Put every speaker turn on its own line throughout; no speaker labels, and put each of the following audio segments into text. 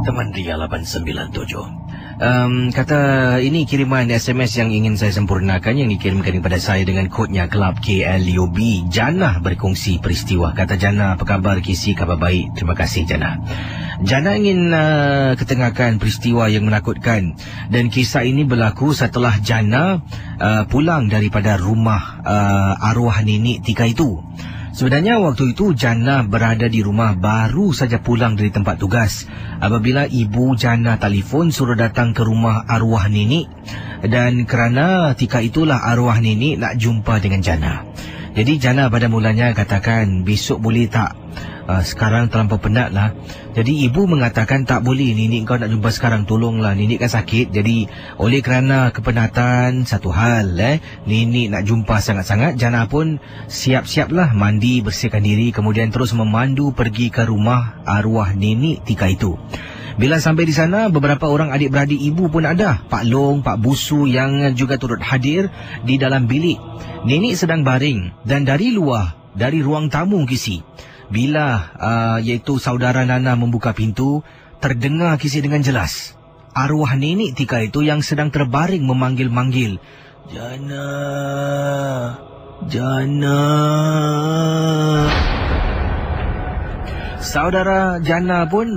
Teman Ria 897. Kata ini kiriman SMS yang ingin saya sempurnakan, yang dikirimkan kepada saya dengan kodnya Kelab KLUB. Jana berkongsi peristiwa. Kata Jana, apa khabar Kisi? Khabar baik, terima kasih Jana. Jana ingin ketengahkan peristiwa yang menakutkan, dan kisah ini berlaku setelah Jana pulang daripada rumah arwah nenek Tika itu. Sebenarnya waktu itu Jana berada di rumah, baru saja pulang dari tempat tugas apabila ibu Jana telefon suruh datang ke rumah arwah nenek, dan kerana Tika itulah arwah nenek nak jumpa dengan Jana. Jadi Jana pada mulanya katakan, besok boleh tak? Sekarang terlampau penat lah. Jadi ibu mengatakan tak boleh, nenek kau nak jumpa sekarang, tolonglah, nenek kan sakit. Jadi oleh kerana kepenatan satu hal, nenek nak jumpa sangat-sangat, Jana pun siap-siaplah mandi, bersihkan diri, kemudian terus memandu pergi ke rumah arwah nenek Tika itu. Bila sampai di sana, beberapa orang adik-beradik ibu pun ada. Pak Long, Pak Busu yang juga turut hadir di dalam bilik. Nenek sedang baring, dan dari luar, dari ruang tamu Kisi, bila iaitu saudara Nana membuka pintu, terdengar Kisi dengan jelas arwah nenek Tika itu yang sedang terbaring memanggil-manggil, Jana, Jana. Saudara Jana pun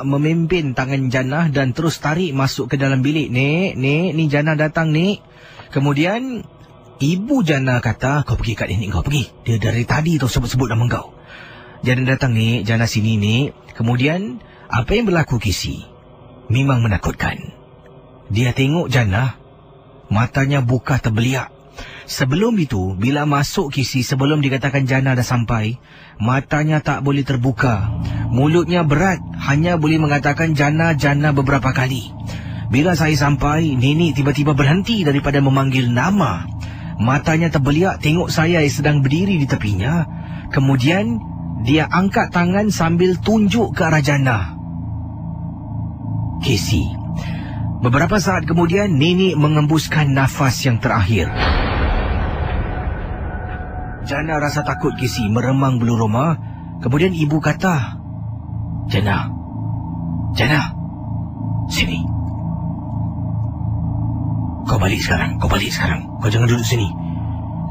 memimpin tangan Jana dan terus tarik masuk ke dalam bilik. Nek, ni Jana datang, Nek. Kemudian ibu Jana kata, kau pergi kat nenek kau, pergi. Dia dari tadi tu sebut-sebut nama kau. Jana datang, Nek. Jana sini, Nek. Kemudian apa yang berlaku Kisi memang menakutkan. Dia tengok Jana, matanya buka terbeliak. Sebelum itu, bila masuk Kisi, sebelum dikatakan Jana dah sampai, matanya tak boleh terbuka. Mulutnya berat, hanya boleh mengatakan Jana, Jana beberapa kali. Bila saya sampai, nenek tiba-tiba berhenti daripada memanggil nama. Matanya terbeliak tengok saya yang sedang berdiri di tepinya. Kemudian, dia angkat tangan sambil tunjuk ke arah Jana. Kisi. Beberapa saat kemudian, nenek mengembuskan nafas yang terakhir. Jana rasa takut Kisi, meremang bulu roma. Kemudian ibu kata, Jana, Jana, sini. Kau balik sekarang, kau balik sekarang. Kau jangan duduk sini.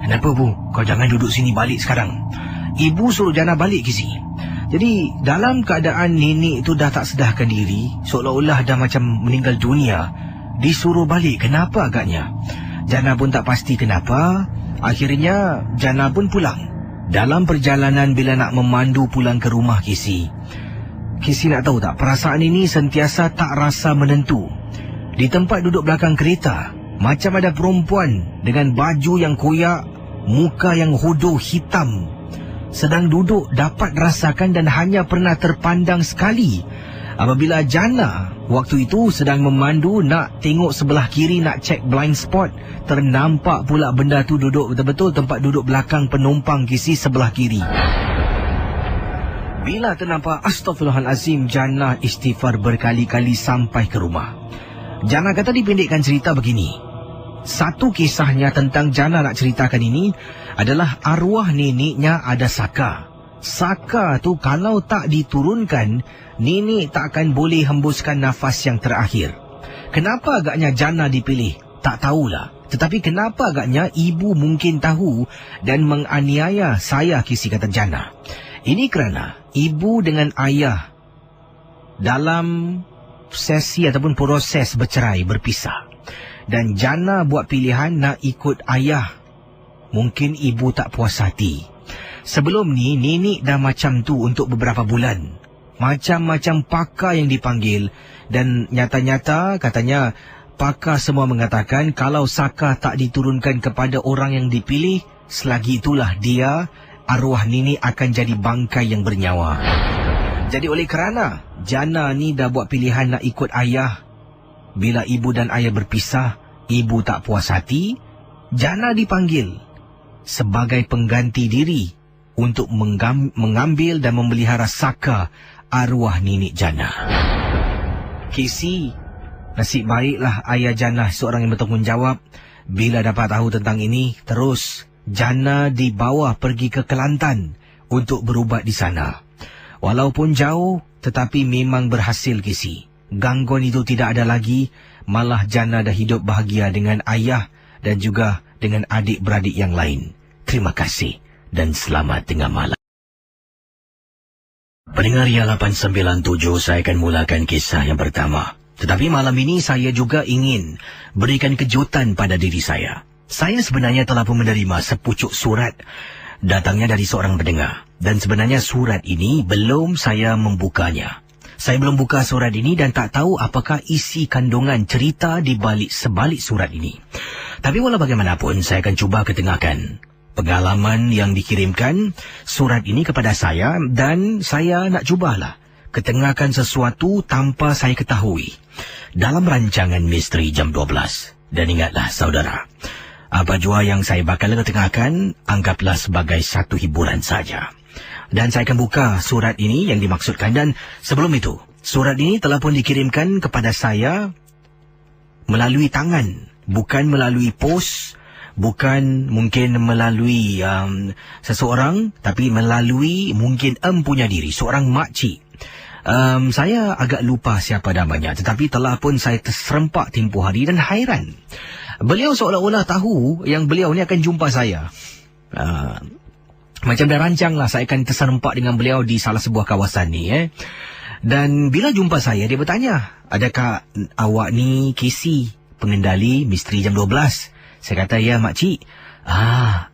Kenapa Bu? Kau jangan duduk sini, balik sekarang. Ibu suruh Jana balik Kisi. Jadi dalam keadaan nenek itu dah tak sedarkan diri, seolah-olah dah macam meninggal dunia, disuruh balik. Kenapa agaknya? Jana pun tak pasti kenapa. Akhirnya Jana pun pulang. Dalam perjalanan bila nak memandu pulang ke rumah Kisi nak tahu tak, perasaan ini sentiasa tak rasa menentu. Di tempat duduk belakang kereta, macam ada perempuan dengan baju yang koyak, muka yang hodoh hitam, sedang duduk dapat rasakan dan hanya pernah terpandang sekali. Apabila Jana waktu itu sedang memandu, nak tengok sebelah kiri, nak cek blind spot, ternampak pula benda tu duduk betul-betul tempat duduk belakang penumpang Kisi sebelah kiri. Bila ternampak, astaghfirullahalazim, Jana istighfar berkali-kali sampai ke rumah. Jana kata dipendekkan cerita begini. Satu kisahnya tentang Jana nak ceritakan ini adalah arwah neneknya ada saka. Saka tu kalau tak diturunkan, nenek tak akan boleh hembuskan nafas yang terakhir. Kenapa agaknya Jana dipilih? Tak tahulah. Tetapi kenapa agaknya ibu mungkin tahu dan menganiaya saya, Kisi, kata Jana. Ini kerana ibu dengan ayah dalam sesi ataupun proses bercerai, berpisah. Dan Jana buat pilihan nak ikut ayah. Mungkin ibu tak puas hati. Sebelum ni, nenek dah macam tu untuk beberapa bulan. Macam-macam pakar yang dipanggil. Dan nyata-nyata katanya, pakar semua mengatakan kalau saka tak diturunkan kepada orang yang dipilih, selagi itulah dia, arwah nenek akan jadi bangkai yang bernyawa. Jadi oleh kerana Jana ni dah buat pilihan nak ikut ayah, bila ibu dan ayah berpisah, ibu tak puas hati, Jana dipanggil sebagai pengganti diri untuk mengambil dan memelihara saka arwah nenek Jana. Kisi, nasib baiklah ayah Jana seorang yang bertanggungjawab. Bila dapat tahu tentang ini, terus Jana dibawa pergi ke Kelantan untuk berubat di sana. Walaupun jauh, tetapi memang berhasil, Casey. Gangguan itu tidak ada lagi, malah Jana dah hidup bahagia dengan ayah dan juga dengan adik-beradik yang lain. Terima kasih dan selamat tengah malam.
Pendengar Ria 897, saya akan mulakan kisah yang pertama. Tetapi malam ini saya juga ingin berikan kejutan pada diri saya. Saya sebenarnya telah pun menerima sepucuk surat datangnya dari seorang pendengar. Dan sebenarnya surat ini belum saya membukanya. Saya belum buka surat ini dan tak tahu apakah isi kandungan cerita di sebalik surat ini. Tapi walau bagaimanapun, saya akan cuba ketengahkan pengalaman yang dikirimkan surat ini kepada saya. Dan saya nak cubalah ketengahkan sesuatu tanpa saya ketahui dalam rancangan Misteri Jam 12. Dan ingatlah saudara, apa jua yang saya bakal ketengahkan, anggaplah sebagai satu hiburan saja. Dan saya akan buka surat ini yang dimaksudkan. Dan sebelum itu, surat ini telah pun dikirimkan kepada saya melalui tangan, bukan melalui pos, bukan mungkin melalui seseorang, tapi melalui mungkin punya diri, seorang makcik. Saya agak lupa siapa namanya, tetapi telah pun saya terserempak tempoh hari dan hairan. Beliau seolah-olah tahu yang beliau ni akan jumpa saya. Macam dah rancang lah saya akan terserempak dengan beliau di salah sebuah kawasan ni. Dan bila jumpa saya, dia bertanya, adakah awak ni Casey, pengendali Misteri Jam 12? Saya kata, ya makcik.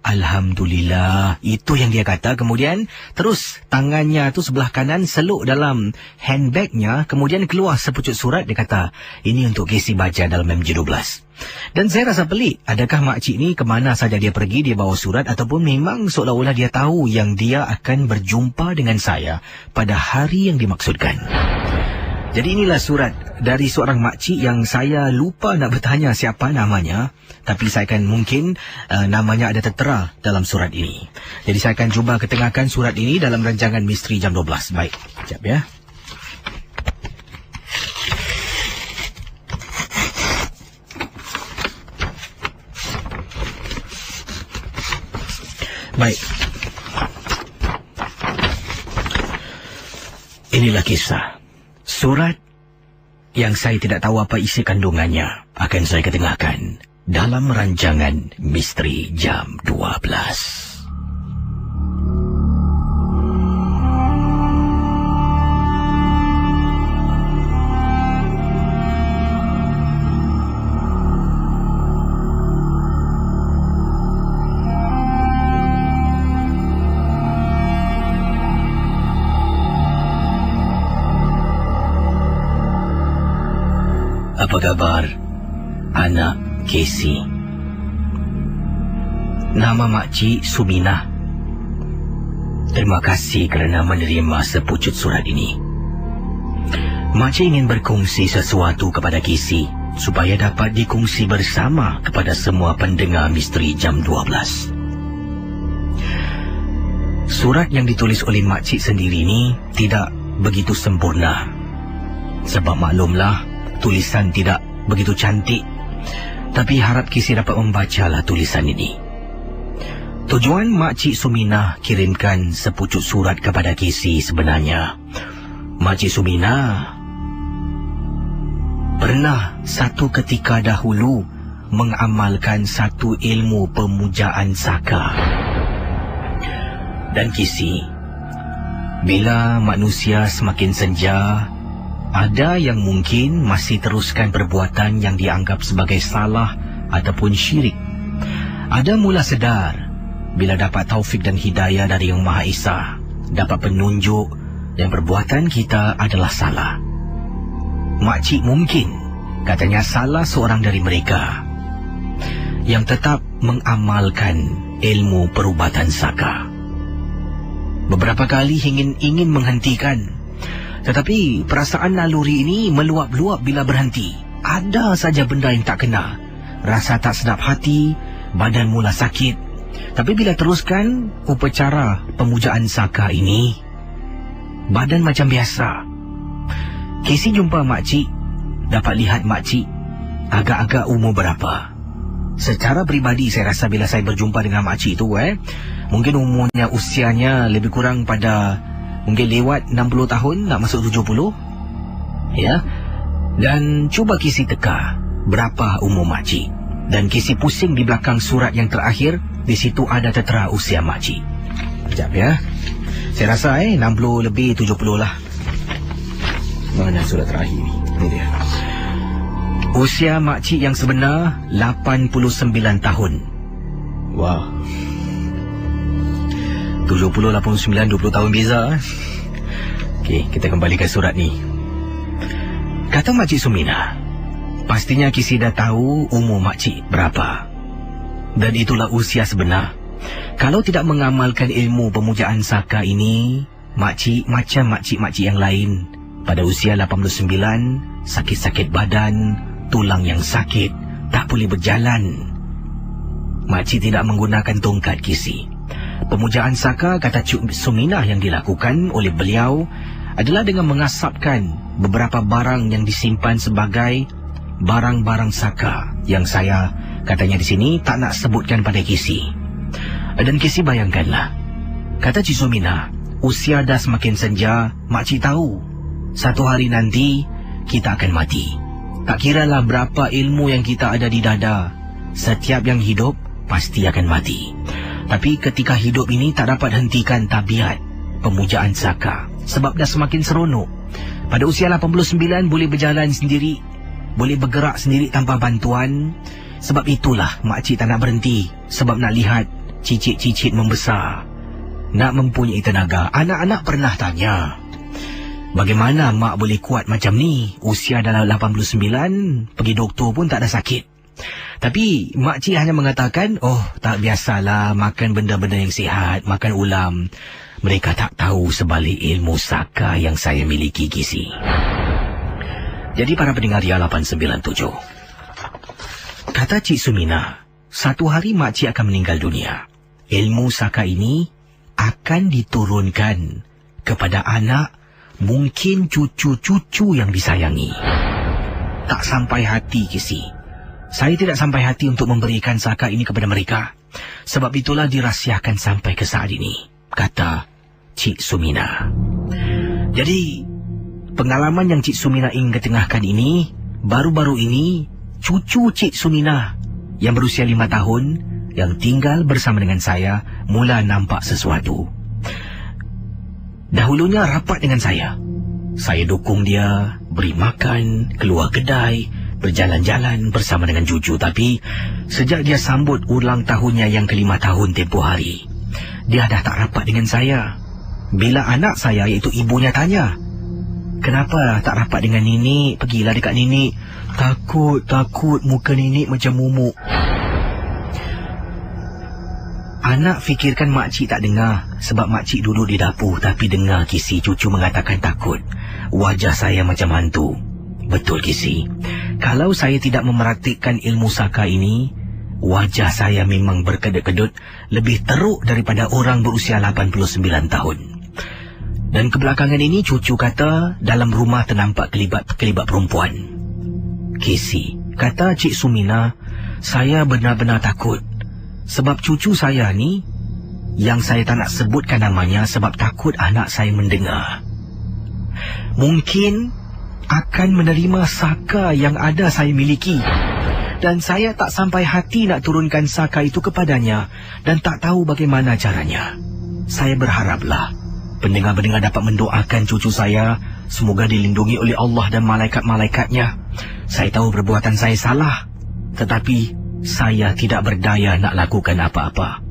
Alhamdulillah. Itu yang dia kata. Kemudian terus tangannya tu sebelah kanan seluk dalam handbagnya. Kemudian keluar sepucuk surat. Dia kata, ini untuk Casey baca dalam MJ12. Dan saya rasa pelik. Adakah makcik ni kemana saja dia pergi, dia bawa surat, ataupun memang seolah-olah dia tahu yang dia akan berjumpa dengan saya pada hari yang dimaksudkan. Jadi inilah surat dari seorang makcik yang saya lupa nak bertanya siapa namanya. Tapi saya akan mungkin namanya ada tertera dalam surat ini. Jadi saya akan cuba ketengahkan surat ini dalam rancangan Misteri Jam 12. Baik, sekejap ya. Baik. Inilah kisah. Surat yang saya tidak tahu apa isi kandungannya akan saya ketengahkan dalam rancangan Misteri Jam 12. Apa kabar, anak Casey? Nama makcik Suminah. Terima kasih kerana menerima sepucuk surat ini. Makcik ingin berkongsi sesuatu kepada Casey supaya dapat dikongsi bersama kepada semua pendengar Misteri Jam 12. Surat yang ditulis oleh makcik sendiri ini tidak begitu sempurna. Sebab maklumlah, tulisan tidak begitu cantik. Tapi harap Casey dapat membacalah tulisan ini. Tujuan makcik Suminah kirimkan sepucuk surat kepada Casey sebenarnya, makcik Suminah pernah satu ketika dahulu mengamalkan satu ilmu pemujaan saka. Dan Casey, bila manusia semakin senja, ada yang mungkin masih teruskan perbuatan yang dianggap sebagai salah ataupun syirik. Ada mula sedar bila dapat taufik dan hidayah dari Yang Maha Esa, dapat penunjuk dan perbuatan kita adalah salah. Makcik mungkin katanya salah seorang dari mereka yang tetap mengamalkan ilmu perubatan saka. Beberapa kali ingin menghentikan, tetapi perasaan naluri ini meluap-luap bila berhenti. Ada saja benda yang tak kena. Rasa tak sedap hati, badan mula sakit. Tapi bila teruskan upacara pemujaan saka ini, badan macam biasa. Casey jumpa makcik, dapat lihat makcik agak-agak umur berapa. Secara peribadi saya rasa bila saya berjumpa dengan makcik itu, mungkin usianya lebih kurang pada
Mungkin lewat 60 tahun, nak masuk 70. Ya. Dan cuba Kisi teka berapa umur makcik. Dan Kisi pusing di belakang surat yang terakhir. Di situ ada tertera usia makcik. Sekejap ya. Saya rasa 60 lebih 70 lah. Mana surat terakhir ni? Ini dia. Usia makcik yang sebenar 89 tahun. Wah. 70, 89, 20 tahun beza. Okey, kita kembali ke surat ni. Kata Makcik Sumina, pastinya Kisi dah tahu umur makcik berapa. Dan itulah usia sebenar. Kalau tidak mengamalkan ilmu pemujaan saka ini, makcik macam makcik-makcik yang lain. Pada usia 89, sakit-sakit badan, tulang yang sakit, tak boleh berjalan. Makcik tidak menggunakan tongkat Kisi. Pemujaan saka, kata Cik Suminah, yang dilakukan oleh beliau adalah dengan mengasapkan beberapa barang yang disimpan sebagai barang-barang saka, yang saya katanya di sini tak nak sebutkan pada Kisi. Dan Kisi bayangkanlah, kata Cik Suminah, usia dah semakin senja, makcik tahu satu hari nanti kita akan mati. Tak kiralah berapa ilmu yang kita ada di dada, setiap yang hidup pasti akan mati. Tapi ketika hidup ini tak dapat hentikan tabiat pemujaan saka, sebab dah semakin seronok. Pada usia 89 boleh berjalan sendiri, boleh bergerak sendiri tanpa bantuan. Sebab itulah makcik tak nak berhenti, sebab nak lihat cicit-cicit membesar, nak mempunyai tenaga. Anak-anak pernah tanya, bagaimana mak boleh kuat macam ni? Usia dalam 89, pergi doktor pun tak ada sakit. Tapi makcik hanya mengatakan, oh tak biasalah, makan benda-benda yang sihat, makan ulam. Mereka tak tahu sebalik ilmu saka yang saya miliki, Kisi. Jadi para pendengar Ria 897, kata Cik Sumina, satu hari makcik akan meninggal dunia. Ilmu saka ini akan diturunkan kepada anak, mungkin cucu-cucu yang disayangi. Tak sampai hati, Kisi. Saya tidak sampai hati untuk memberikan saka ini kepada mereka. Sebab itulah dirahsiakan sampai ke saat ini, kata Cik Sumina. Jadi, pengalaman yang Cik Sumina ingin ketengahkan ini, baru-baru ini, cucu Cik Sumina yang berusia 5 tahun, yang tinggal bersama dengan saya, mula nampak sesuatu. Dahulunya rapat dengan saya. Saya dukung dia, beri makan, keluar kedai, berjalan-jalan bersama dengan cucu. Tapi sejak dia sambut ulang tahunnya yang ke-5 tahun tempoh hari, dia dah tak rapat dengan saya. Bila anak saya, iaitu ibunya, tanya, kenapa tak rapat dengan nenek? Pergilah dekat nenek. Takut muka nenek macam mumuk. Anak fikirkan makcik tak dengar, sebab makcik duduk di dapur. Tapi dengar Kisi, cucu mengatakan takut. Wajah saya macam hantu. Betul, Kisi. Kalau saya tidak memerhatikan ilmu saka ini, wajah saya memang berkedut-kedut, lebih teruk daripada orang berusia 89 tahun. Dan kebelakangan ini cucu kata dalam rumah ternampak kelibat perempuan. Kisi, kata Cik Sumina, saya benar-benar takut. Sebab cucu saya ni, yang saya tak nak sebutkan namanya sebab takut anak saya mendengar, mungkin akan menerima saka yang ada saya miliki. Dan saya tak sampai hati nak turunkan saka itu kepadanya, dan tak tahu bagaimana caranya. Saya berharaplah pendengar-pendengar dapat mendoakan cucu saya, semoga dilindungi oleh Allah dan malaikat-malaikatnya. Saya tahu perbuatan saya salah, tetapi saya tidak berdaya nak lakukan apa-apa.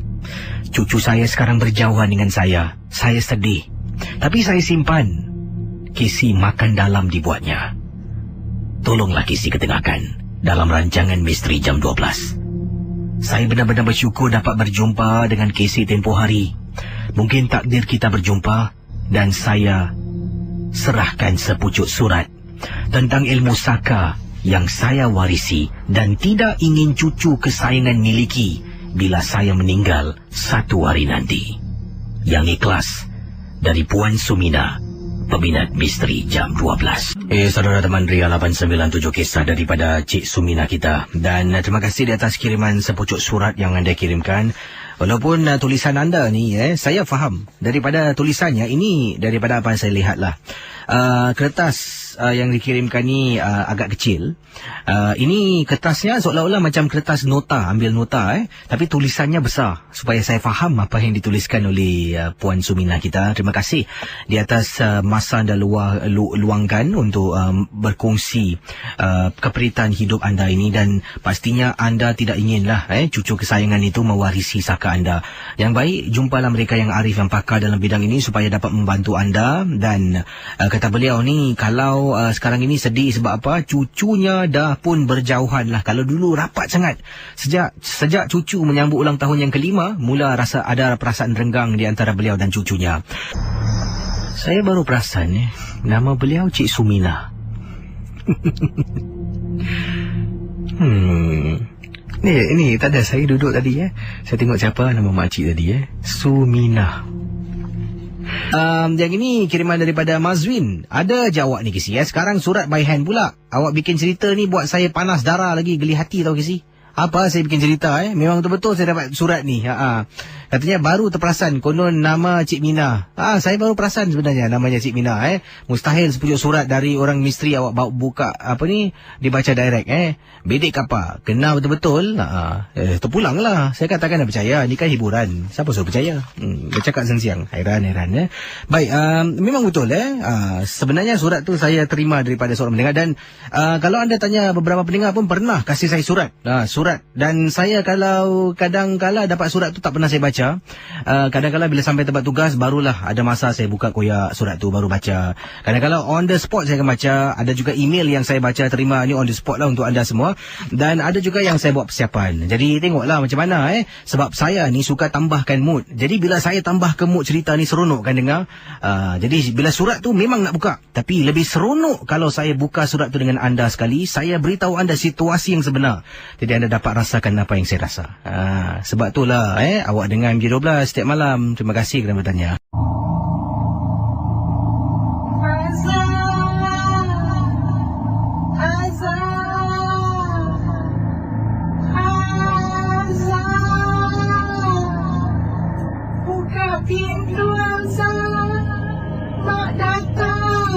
Cucu saya sekarang berjauhan dengan saya sedih. Tapi saya simpan. Kisi makan dalam dibuatnya. Tolonglah Kisi ketengahkan dalam rancangan Misteri Jam 12. Saya benar-benar bersyukur dapat berjumpa dengan Kisi tempoh hari. Mungkin takdir kita berjumpa, dan saya serahkan sepucuk surat tentang ilmu saka yang saya warisi dan tidak ingin cucu kesayangan miliki bila saya meninggal satu hari nanti. Yang ikhlas, dari Puan Sumina, peminat Misteri Jam 12. Saudara teman Ria 897, kisah daripada Cik Sumina kita. Dan terima kasih di atas kiriman sepucuk surat yang anda kirimkan. Walaupun tulisan anda ni, saya faham daripada tulisannya ini, daripada apa yang saya lihatlah. Kertas yang dikirimkan ni agak kecil. Ini kertasnya seolah-olah macam kertas nota, ambil nota, tapi tulisannya besar, supaya saya faham apa yang dituliskan oleh Puan Suminah kita. Terima kasih di atas masa anda luangkan untuk berkongsi keperitan hidup anda ini, dan pastinya anda tidak inginlah cucu kesayangan itu mewarisi saka anda. Yang baik, jumpalah mereka yang arif, yang pakar dalam bidang ini supaya dapat membantu anda. Dan kata beliau ni, kalau sekarang ini sedih sebab apa? Cucunya dah pun berjauhan lah. Kalau dulu rapat sangat. Sejak cucu menyambut ulang tahun yang ke-5, mula ada perasaan renggang di antara beliau dan cucunya. Saya baru perasan nama beliau Cik Suminah. Ini tadi saya duduk tadi saya tengok siapa nama makcik tadi Suminah. Yang ini kiriman daripada Mazwin. Ada je awak ni Kisi sekarang surat by hand pula. Awak bikin cerita ni buat saya panas darah lagi, geli hati tau Kisi. Apa saya bikin cerita memang betul-betul saya dapat surat ni. Katanya baru terperasan konon nama Cik Mina. Saya baru perasan sebenarnya namanya Cik Mina. Mustahil sepujuk surat dari orang misteri awak bawa buka dibaca direct. Bedek apa? Kena betul-betul. Terpulang lah. Saya katakan dah percaya. Ini kan hiburan. Siapa suruh percaya? Dia cakap siang-siang. Heran. Baik, memang betul sebenarnya surat tu saya terima daripada seorang pendengar. Dan kalau anda tanya, beberapa pendengar pun pernah kasih saya surat. Dan saya kalau kadang-kala dapat surat tu tak pernah saya baca. Kadang-kala bila sampai tempat tugas barulah ada masa saya buka koyak surat tu baru baca. Kadang-kala on the spot saya akan baca. Ada juga email yang saya baca terima ni on the spot lah untuk anda semua. Dan ada juga yang saya buat persiapan. Jadi tengoklah macam mana sebab saya ni suka tambahkan mood. Jadi bila saya tambah ke mood cerita ni seronok kan dengar. Jadi bila surat tu memang nak buka, tapi lebih seronok kalau saya buka surat tu dengan anda sekali. Saya beritahu anda situasi yang sebenar. Jadi anda dapat rasakan apa yang saya rasa. Sebab itulah awak dengar MJ12 setiap malam. Terima kasih kerana bertanya.
Buka pintu Azza, Mak datang.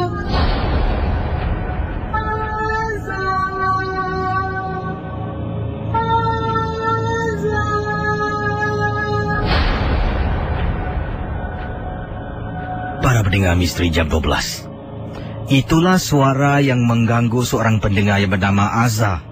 Para pendengar Misteri Jam 12. Itulah suara yang mengganggu seorang pendengar yang bernama Azza.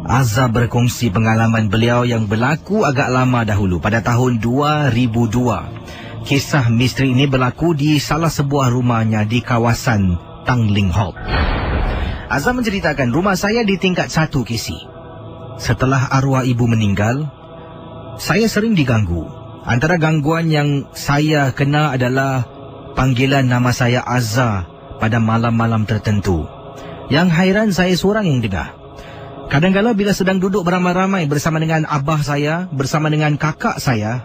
Azza berkongsi pengalaman beliau yang berlaku agak lama dahulu pada tahun 2002. Kisah misteri ini berlaku di salah sebuah rumahnya di kawasan Tanglin Halt. Azza menceritakan, rumah saya di tingkat 1 Kisi. Setelah arwah ibu meninggal, saya sering diganggu. Antara gangguan yang saya kena adalah panggilan nama saya Azza pada malam-malam tertentu. Yang hairan saya seorang yang dengar. Kadang-kadang bila sedang duduk beramai-ramai bersama dengan abah saya, bersama dengan kakak saya,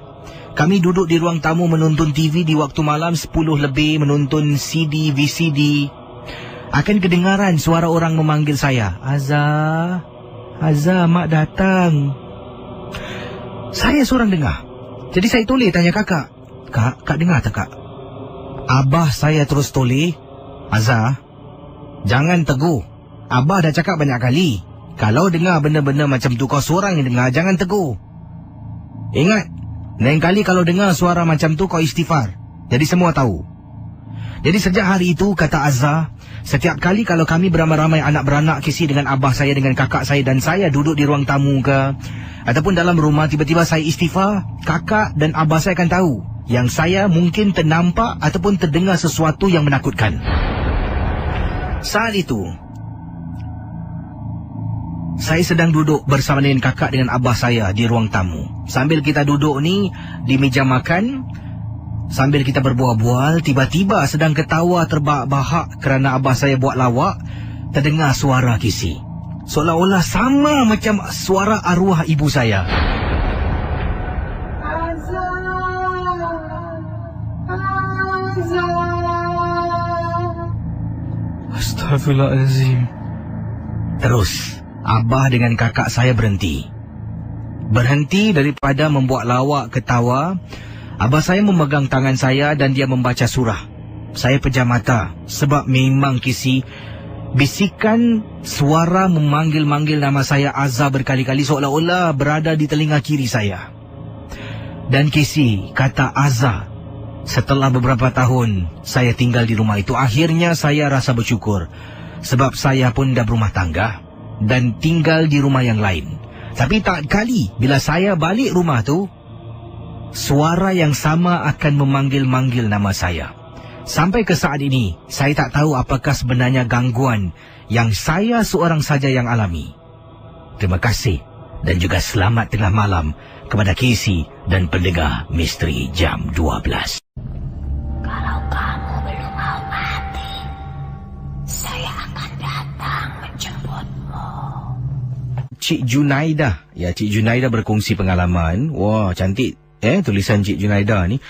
kami duduk di ruang tamu menonton TV di waktu malam 10 lebih, menonton CD, VCD. Akan kedengaran suara orang memanggil saya, Azza, Azza, mak datang. Saya seorang dengar. Jadi saya toleh tanya kakak, Kak dengar tak kak? Abah saya terus toleh, Azza, jangan teguh. Abah dah cakap banyak kali, kalau dengar benda-benda macam tu kau seorang yang dengar, jangan teguh. Ingat, lain kali kalau dengar suara macam tu kau istighfar. Jadi semua tahu. Jadi sejak hari itu, kata Azza, setiap kali kalau kami beramai-ramai anak beranak Kisi dengan abah saya, dengan kakak saya, dan saya duduk di ruang tamu ke ataupun dalam rumah, tiba-tiba saya istighfar, kakak dan abah saya akan tahu yang saya mungkin ternampak ataupun terdengar sesuatu yang menakutkan. Saat itu saya sedang duduk bersama dengan kakak dengan abah saya di ruang tamu. Sambil kita duduk ni di meja makan, sambil kita berbual-bual, tiba-tiba sedang ketawa terbahak-bahak kerana abah saya buat lawak, terdengar suara Kisi. Seolah-olah sama macam suara arwah ibu saya.
Azza, Azza.
Astaghfirullahalazim. Terus abah dengan kakak saya berhenti.
Berhenti daripada membuat lawak ketawa, abah saya memegang tangan saya dan dia membaca surah. Saya pejam mata sebab memang Kisi, bisikan suara memanggil-manggil nama saya Azza berkali-kali seolah-olah berada di telinga kiri saya. Dan Kisi, kata Azza, setelah beberapa tahun saya tinggal di rumah itu, akhirnya saya rasa bersyukur sebab saya pun dah berumah tangga dan tinggal di rumah yang lain. Tapi tak kali bila saya balik rumah tu, suara yang sama akan memanggil-manggil nama saya. Sampai ke saat ini, saya tak tahu apakah sebenarnya gangguan yang saya seorang saja yang alami. Terima kasih dan juga selamat tengah malam kepada Casey dan pendengar Misteri Jam 12.
Kalau kamu belum mau mati, saya akan datang menjemputmu.
Cik Junaida. Ya, Cik Junaida berkongsi pengalaman. Wah, cantik. Tulisan Cik Junaida ni.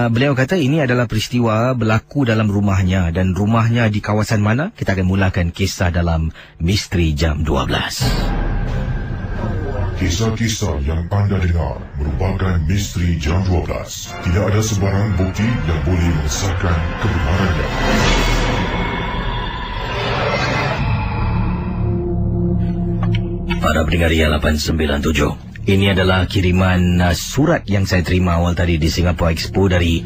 Beliau kata ini adalah peristiwa berlaku dalam rumahnya. Dan rumahnya di kawasan mana? Kita akan mulakan kisah dalam Misteri Jam 12.
Kisah-kisah yang anda dengar merupakan Misteri Jam 12. Tidak ada sebarang bukti yang boleh mengesahkan kebenarannya.
Para pendengar Ria 897, ini adalah kiriman surat yang saya terima awal tadi di Singapore Expo dari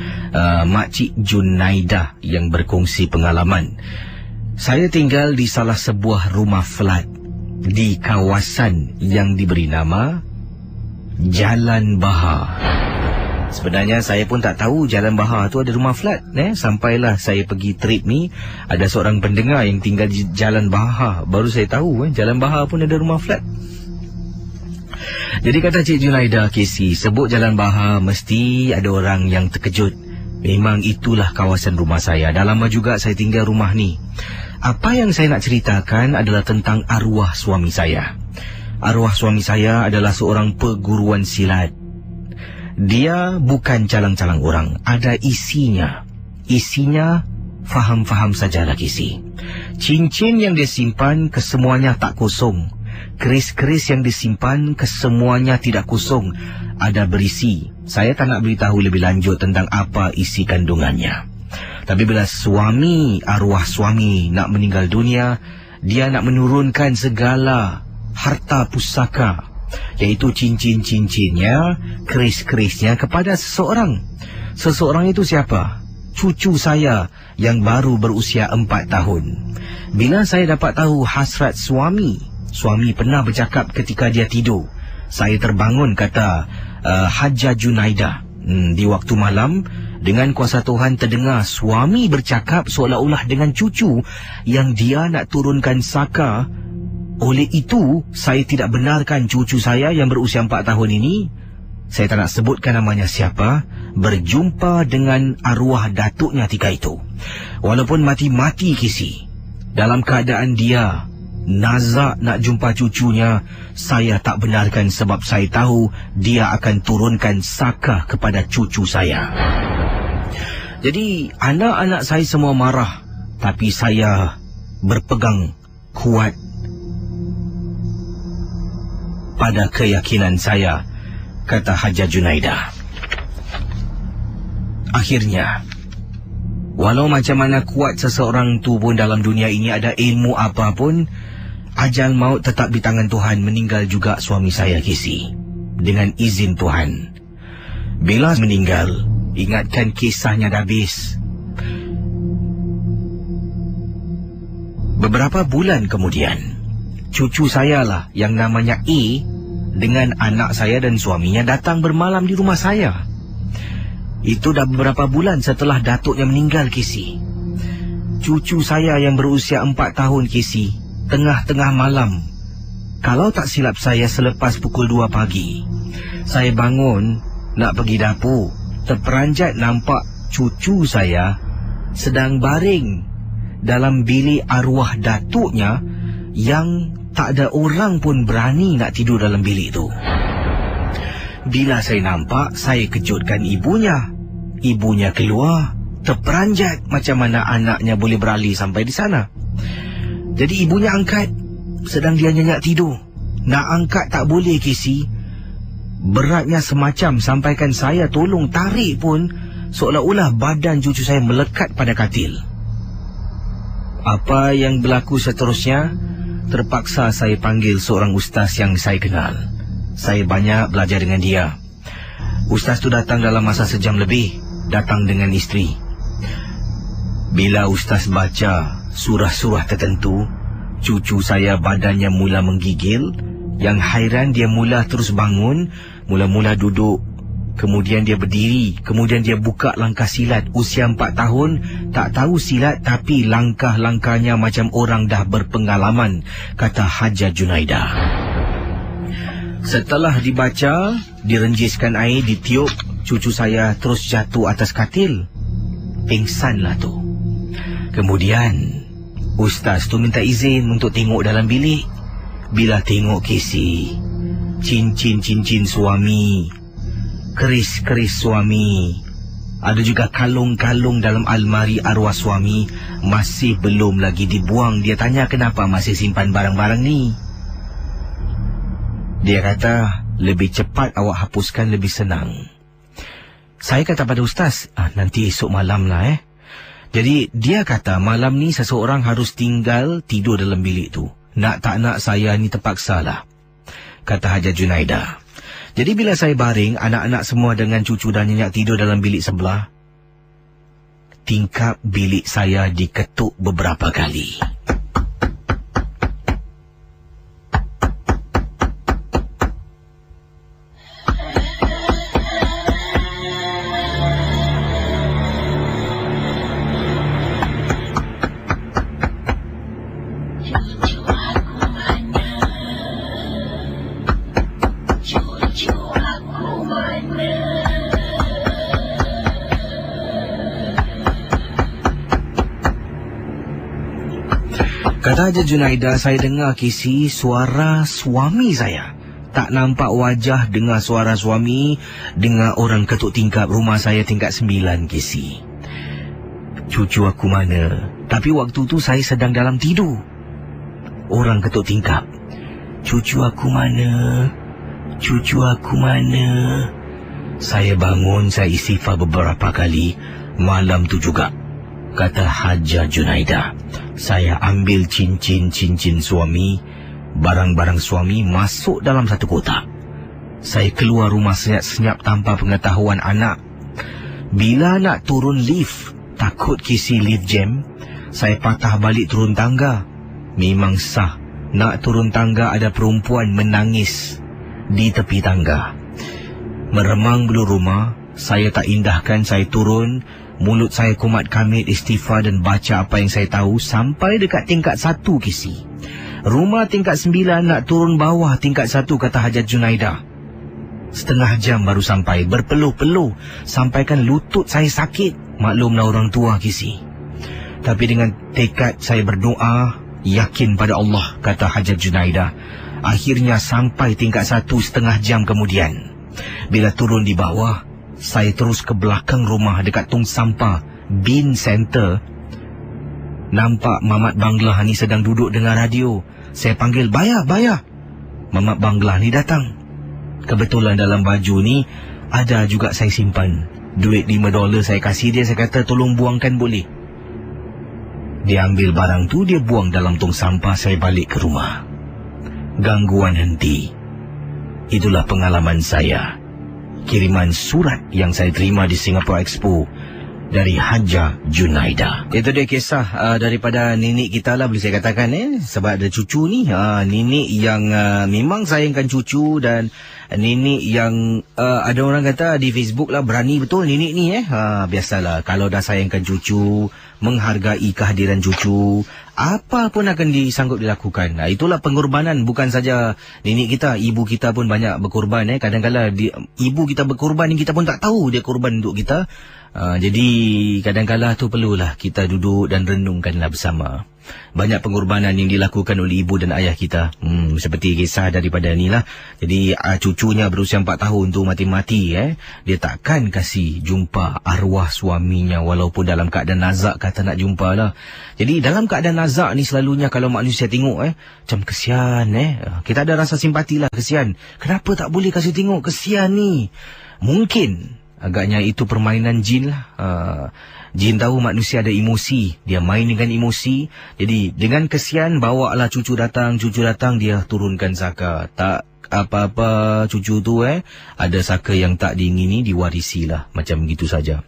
Makcik Junaida yang berkongsi pengalaman. Saya tinggal di salah sebuah rumah flat di kawasan yang diberi nama Jalan Bahar. Sebenarnya saya pun tak tahu Jalan Bahar tu ada rumah flat. Sampailah saya pergi trip ni, ada seorang pendengar yang tinggal di Jalan Bahar. Baru saya tahu Jalan Bahar pun ada rumah flat. Jadi kata Cik Junaida, Casey, sebut Jalan Bahar mesti ada orang yang terkejut. Memang itulah kawasan rumah saya. Dah lama juga saya tinggal rumah ni. Apa yang saya nak ceritakan adalah tentang arwah suami saya. Arwah suami saya adalah seorang perguruan silat. Dia bukan calang-calang orang, ada isinya. Isinya faham-faham sajalah Casey. Cincin yang dia simpan kesemuanya tak kosong. Keris-keris yang disimpan kesemuanya tidak kosong, ada berisi. Saya tak nak beritahu lebih lanjut tentang apa isi kandungannya. Tapi bila arwah suami nak meninggal dunia, dia nak menurunkan segala harta pusaka, iaitu cincin-cincinnya, keris-kerisnya kepada seseorang. Seseorang itu siapa? Cucu saya yang baru berusia 4 tahun. Bila saya dapat tahu hasrat suami pernah bercakap ketika dia tidur. Saya terbangun, kata Hajah Junaida. Di waktu malam, dengan kuasa Tuhan terdengar suami bercakap seolah-olah dengan cucu yang dia nak turunkan saka. Oleh itu, saya tidak benarkan cucu saya yang berusia 4 tahun ini, saya tak nak sebutkan namanya siapa, berjumpa dengan arwah datuknya ketika itu. Walaupun mati-mati Casey, dalam keadaan dia nazak nak jumpa cucunya, saya tak benarkan sebab saya tahu dia akan turunkan saka kepada cucu saya. Jadi anak-anak saya semua marah, tapi saya berpegang kuat pada keyakinan saya, kata Hajah Junaida. Akhirnya, walau macam mana kuat seseorang tu pun dalam dunia ini, ada ilmu apapun, ajal maut tetap di tangan Tuhan. Meninggal juga suami saya Casey, dengan izin Tuhan. Bila meninggal, ingatkan kisahnya dah habis. Beberapa bulan kemudian, cucu saya lah yang namanya A dengan anak saya dan suaminya datang bermalam di rumah saya. Itu dah beberapa bulan setelah datuknya meninggal Casey. Cucu saya yang berusia 4 tahun Casey, tengah-tengah malam, kalau tak silap saya selepas pukul 2 pagi, saya bangun nak pergi dapur. Terperanjat nampak cucu saya sedang baring dalam bilik arwah datuknya yang tak ada orang pun berani nak tidur dalam bilik tu. Bila saya nampak, saya kejutkan ibunya. Ibunya keluar, terperanjat macam mana anaknya boleh beralih sampai di sana. Jadi ibunya angkat, sedang dia nyenyak tidur. Nak angkat tak boleh Casey.
Beratnya semacam sampaikan saya tolong tarik pun, seolah-olah badan cucu saya melekat pada katil. Apa yang berlaku seterusnya, terpaksa saya panggil seorang ustaz yang saya kenal. Saya banyak belajar dengan dia. Ustaz tu datang dalam masa sejam lebih, datang dengan isteri. Bila ustaz baca surah-surah tertentu, cucu saya badannya mula menggigil. Yang hairan dia mula terus bangun, mula-mula duduk, kemudian dia berdiri, kemudian dia buka langkah silat. Usia 4 tahun, tak tahu silat tapi langkah-langkahnya macam orang dah berpengalaman, kata Haja Junaidah. Setelah dibaca, direnjiskan air, ditiup, cucu saya terus jatuh atas katil. Pingsanlah tu. Kemudian ustaz tu minta izin untuk tengok dalam bilik. Bila tengok kisi, cincin-cincin suami, keris-keris suami, ada juga kalung-kalung dalam almari arwah suami, masih belum lagi dibuang. Dia tanya kenapa masih simpan barang-barang ni. Dia kata lebih cepat awak hapuskan lebih senang. Saya kata pada ustaz, nanti esok malam lah Jadi dia kata malam ni seseorang harus tidur dalam bilik tu. Nak tak nak saya ni terpaksalah, kata Haja Junaidah. Jadi bila saya baring, anak-anak semua dengan cucu dan nyenyak tidur dalam bilik sebelah, tingkap bilik saya diketuk beberapa kali. Kata Haja Junaidah, saya dengar kisi suara suami saya. Tak nampak wajah, dengar suara suami, dengar orang ketuk tingkap rumah saya tingkat 9 kisi. Cucu aku mana? Tapi waktu tu saya sedang dalam tidur. Orang ketuk tingkap. Cucu aku mana? Cucu aku mana? Saya bangun, saya istighfar beberapa kali. Malam tu juga, kata Haja Junaidah, saya ambil cincin-cincin suami, barang-barang suami masuk dalam satu kotak. Saya keluar rumah senyap-senyap tanpa pengetahuan anak. Bila nak turun lift, takut kisi lift jam, saya patah balik turun tangga. Memang sah, nak turun tangga ada perempuan menangis di tepi tangga. Meremang bulu rumah, saya tak indahkan, saya turun. Mulut saya kumat kamit, istighfar dan baca apa yang saya tahu sampai dekat tingkat 1 kisi. Rumah tingkat 9 nak turun bawah tingkat 1, kata Haja Junaidah. Setengah jam baru sampai, berpeluh-peluh, sampaikan lutut saya sakit. Maklumlah orang tua kisi. Tapi dengan tekad saya berdoa, yakin pada Allah, kata Haja Junaidah. Akhirnya sampai tingkat 1 setengah jam kemudian. Bila turun di bawah, saya terus ke belakang rumah dekat tong sampah bin center. Nampak Mamat Banglah ni sedang duduk dengar radio. Saya panggil, bayar. Mamat Banglah ni datang. Kebetulan dalam baju ni ada juga saya simpan duit $5. Saya kasih dia, saya kata tolong buangkan boleh. Dia ambil barang tu, dia buang dalam tong sampah. Saya balik ke rumah. Gangguan henti. Itulah pengalaman saya. Kiriman surat yang saya terima di Singapore Expo dari Haja Junaidah. Itu dia kisah daripada nenek kita lah, boleh saya katakan sebab ada cucu ni. Nenek yang memang sayangkan cucu, dan nenek yang ada orang kata di Facebook lah, berani betul nenek ni. Biasalah, kalau dah sayangkan cucu, menghargai kehadiran cucu, apa pun akan disanggup dilakukan. Itulah pengorbanan. Bukan saja nenek kita, ibu kita pun banyak berkorban. Kadang-kadang ibu kita berkorban, kita pun tak tahu dia korban untuk kita. Jadi kadang-kadang tu perlulah kita duduk dan renungkanlah bersama.
Banyak pengorbanan yang dilakukan oleh ibu dan ayah kita. Seperti kisah daripada ni lah. Jadi cucunya berusia 4 tahun tu mati-mati. Dia takkan kasih jumpa arwah suaminya walaupun dalam keadaan nazak kata nak jumpa lah. Jadi dalam keadaan nazak ni selalunya kalau manusia tengok macam kesian kita ada rasa simpati lah, kesian. Kenapa tak boleh kasih tengok, kesian ni. Mungkin agaknya itu permainan jin lah. Jin tahu manusia ada emosi, dia main dengan emosi. Jadi dengan kesian, bawa lah cucu datang, dia turunkan saka. Tak apa-apa cucu tu ada saka yang tak diingini, diwarisi lah. Macam gitu saja.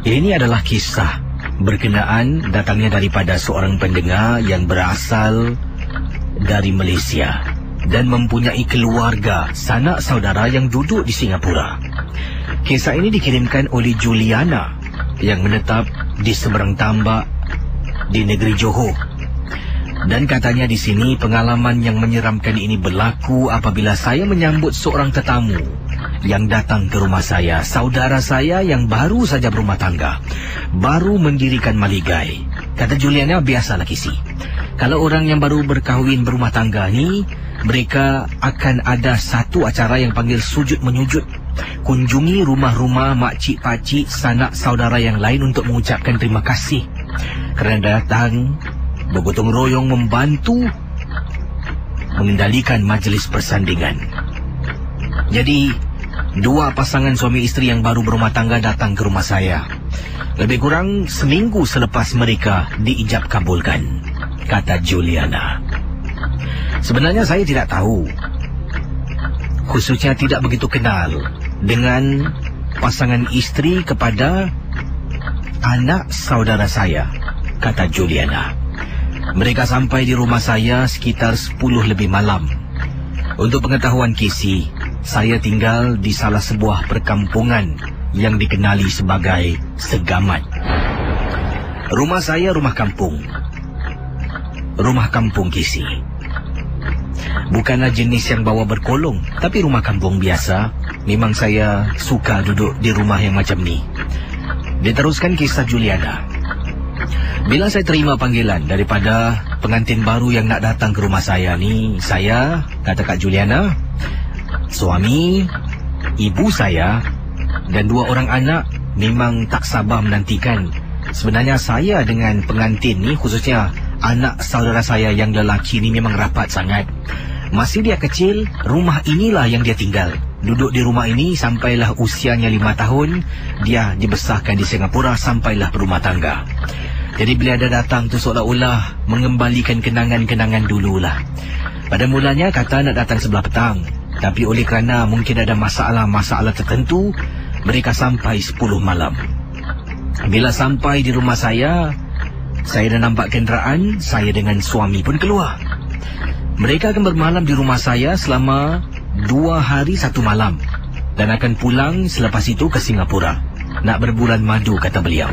Ini adalah kisah berkenaan datangnya daripada seorang pendengar yang berasal dari Malaysia dan mempunyai keluarga, sanak saudara yang duduk di Singapura. Kisah ini dikirimkan oleh Juliana yang menetap di seberang tambak di negeri Johor. Dan katanya di sini pengalaman yang menyeramkan ini berlaku apabila saya menyambut seorang tetamu yang datang ke rumah saya, saudara saya yang baru saja berumah tangga, baru mendirikan maligai. Kata Juliana, biasalah Kisi, kalau orang yang baru berkahwin berumah tangga ni, mereka akan ada satu acara yang panggil sujud menyujud. Kunjungi rumah-rumah makcik-pakcik, sanak saudara yang lain untuk mengucapkan terima kasih kerana datang bergotong royong membantu mengendalikan majlis persandingan. Jadi, dua pasangan suami isteri yang baru berumah tangga datang ke rumah saya. Lebih kurang seminggu selepas mereka diijab kabulkan, kata Juliana. Sebenarnya saya tidak tahu, khususnya tidak begitu kenal dengan pasangan isteri kepada anak saudara saya, kata Juliana. Mereka sampai di rumah saya sekitar 10 lebih malam. Untuk pengetahuan Kisi, saya tinggal di salah sebuah perkampungan yang dikenali sebagai Segamat. Rumah saya rumah kampung. Rumah kampung Kisi. Bukanlah jenis yang bawa berkolong, tapi rumah kampung biasa. Memang saya suka duduk di rumah yang macam ni. Diteruskan kisah Juliana. Bila saya terima panggilan daripada pengantin baru yang nak datang ke rumah saya ni, saya, kata Kak Juliana, suami, ibu saya dan 2 orang anak memang tak sabar menantikan. Sebenarnya saya dengan pengantin ni, khususnya anak saudara saya yang lelaki ni memang rapat sangat. Masih dia kecil, rumah inilah yang dia tinggal. Duduk di rumah ini sampailah usianya 5 tahun. Dia dibesarkan di Singapura sampailah berumah tangga. Jadi bila dia datang tu seolah-olah mengembalikan kenangan-kenangan dululah. Pada mulanya kata nak datang sebelah petang, tapi oleh kerana mungkin ada masalah-masalah tertentu, mereka sampai 10 malam. Bila sampai di rumah saya dah nampak kenderaan, saya dengan suami pun keluar. Mereka akan bermalam di rumah saya selama 2 hari 1 malam dan akan pulang selepas itu ke Singapura. Nak berbulan madu, kata beliau.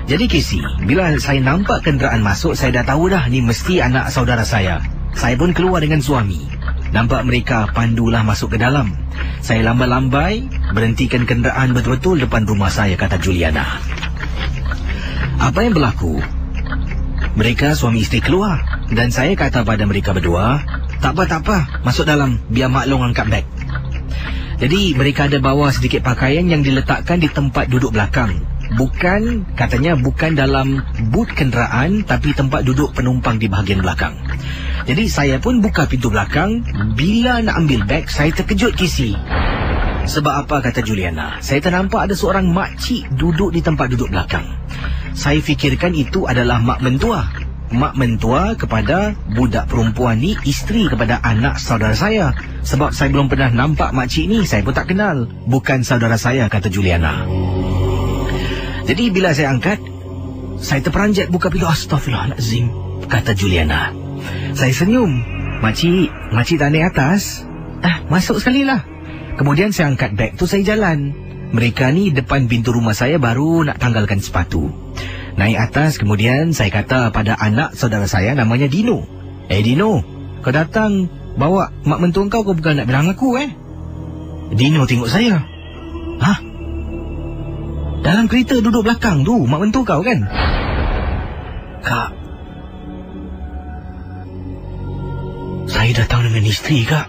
Jadi Kisi, bila saya nampak kenderaan masuk, saya dah tahu dah ni mesti anak saudara saya. Saya pun keluar dengan suami. Nampak mereka pandulah masuk ke dalam. Saya lambai-lambai berhentikan kenderaan betul-betul depan rumah saya, kata Juliana. Apa yang berlaku? Mereka suami isteri keluar dan saya kata pada mereka berdua, tak apa, masuk dalam, biar Mak Long angkat beg. Jadi mereka ada bawa sedikit pakaian yang diletakkan di tempat duduk belakang. Katanya bukan dalam but kenderaan, tapi tempat duduk penumpang di bahagian belakang. Jadi saya pun buka pintu belakang. Bila nak ambil beg, saya terkejut Kisi. Sebab apa, kata Juliana? Saya ternampak ada seorang makcik duduk di tempat duduk belakang. Saya fikirkan itu adalah mak mentua. Mak mentua kepada budak perempuan ni, isteri kepada anak saudara saya. Sebab saya belum pernah nampak makcik ni, saya pun tak kenal. Bukan saudara saya, kata Juliana. Jadi bila saya angkat, saya terperanjat buka pintu. Astaghfirullahalazim, kata Juliana. Saya senyum. Makcik tak naik atas? Masuk sekali lah. Kemudian saya angkat beg tu, saya jalan. Mereka ni depan pintu rumah saya baru nak tanggalkan sepatu. Naik atas, kemudian saya kata pada anak saudara saya namanya Dino. Dino, kau datang bawa mak mentua kau bukan nak bilang aku Dino tengok saya. Dalam kereta duduk belakang tu mak mentua kau kan? Saya datang dengan isteri, Kak.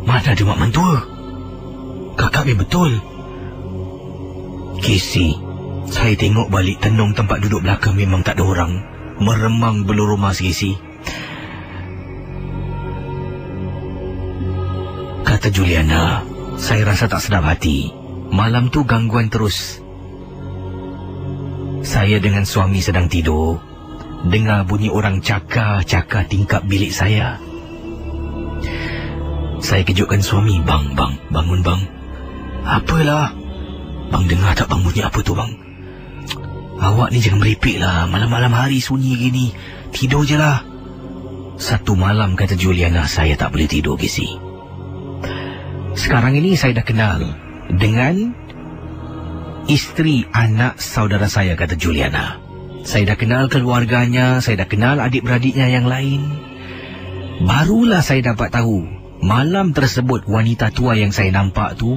Mana ada mak mentua? Kakak betul. Kisi, saya tengok balik tenung tempat duduk belakang memang tak ada orang. Meremang belur rumah Kisi. Kata Juliana, saya rasa tak sedap hati. Malam tu gangguan terus. Saya dengan suami sedang tidur, dengar bunyi orang cakar-cakar tingkap bilik saya. Saya kejutkan suami, bang, bangun bang. Apalah? Bang dengar tak bang bunyi apa tu bang? Awak ni jangan meripik lah, malam-malam hari sunyi gini. Tidur je lah. Satu malam, kata Juliana, saya tak boleh tidur, Kisi. Sekarang ini saya dah kenal dengan isteri anak saudara saya, kata Juliana. Saya dah kenal keluarganya, saya dah kenal adik-beradiknya yang lain. Barulah saya dapat tahu, malam tersebut wanita tua yang saya nampak tu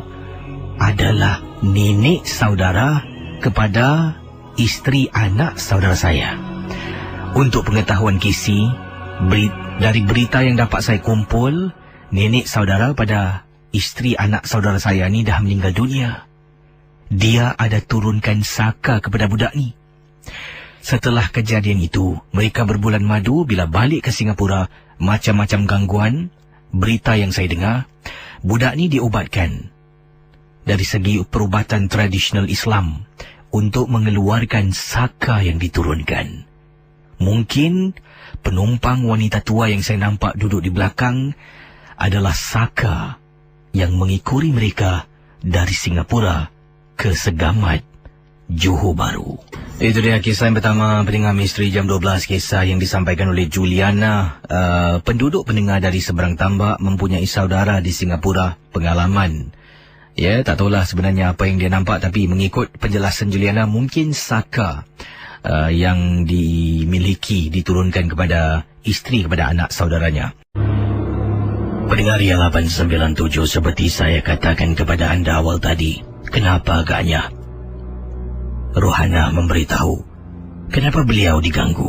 adalah nenek saudara kepada isteri anak saudara saya. Untuk pengetahuan Kisi, dari berita yang dapat saya kumpul, nenek saudara pada isteri anak saudara saya ni dah meninggal dunia. Dia ada turunkan saka kepada budak ni. Setelah kejadian itu, mereka berbulan madu. Bila balik ke Singapura, macam-macam gangguan. Berita yang saya dengar, budak ni diobatkan dari segi perubatan tradisional Islam untuk mengeluarkan saka yang diturunkan. Mungkin penumpang wanita tua yang saya nampak duduk di belakang adalah saka yang mengikuri mereka dari Singapura ke Segamat, Johor Bahru. Itu dia kisah yang pertama, pendengar Misteri Jam 12, kisah yang disampaikan oleh Juliana. Penduduk pendengar dari seberang tambak mempunyai saudara di Singapura, pengalaman. Ya, tak tahulah sebenarnya apa yang dia nampak, tapi mengikut penjelasan Juliana, mungkin saka yang dimiliki, diturunkan kepada isteri, kepada anak saudaranya. Pendengar Ria 897, seperti saya katakan kepada anda awal tadi, kenapa agaknya Rohana memberitahu kenapa beliau diganggu.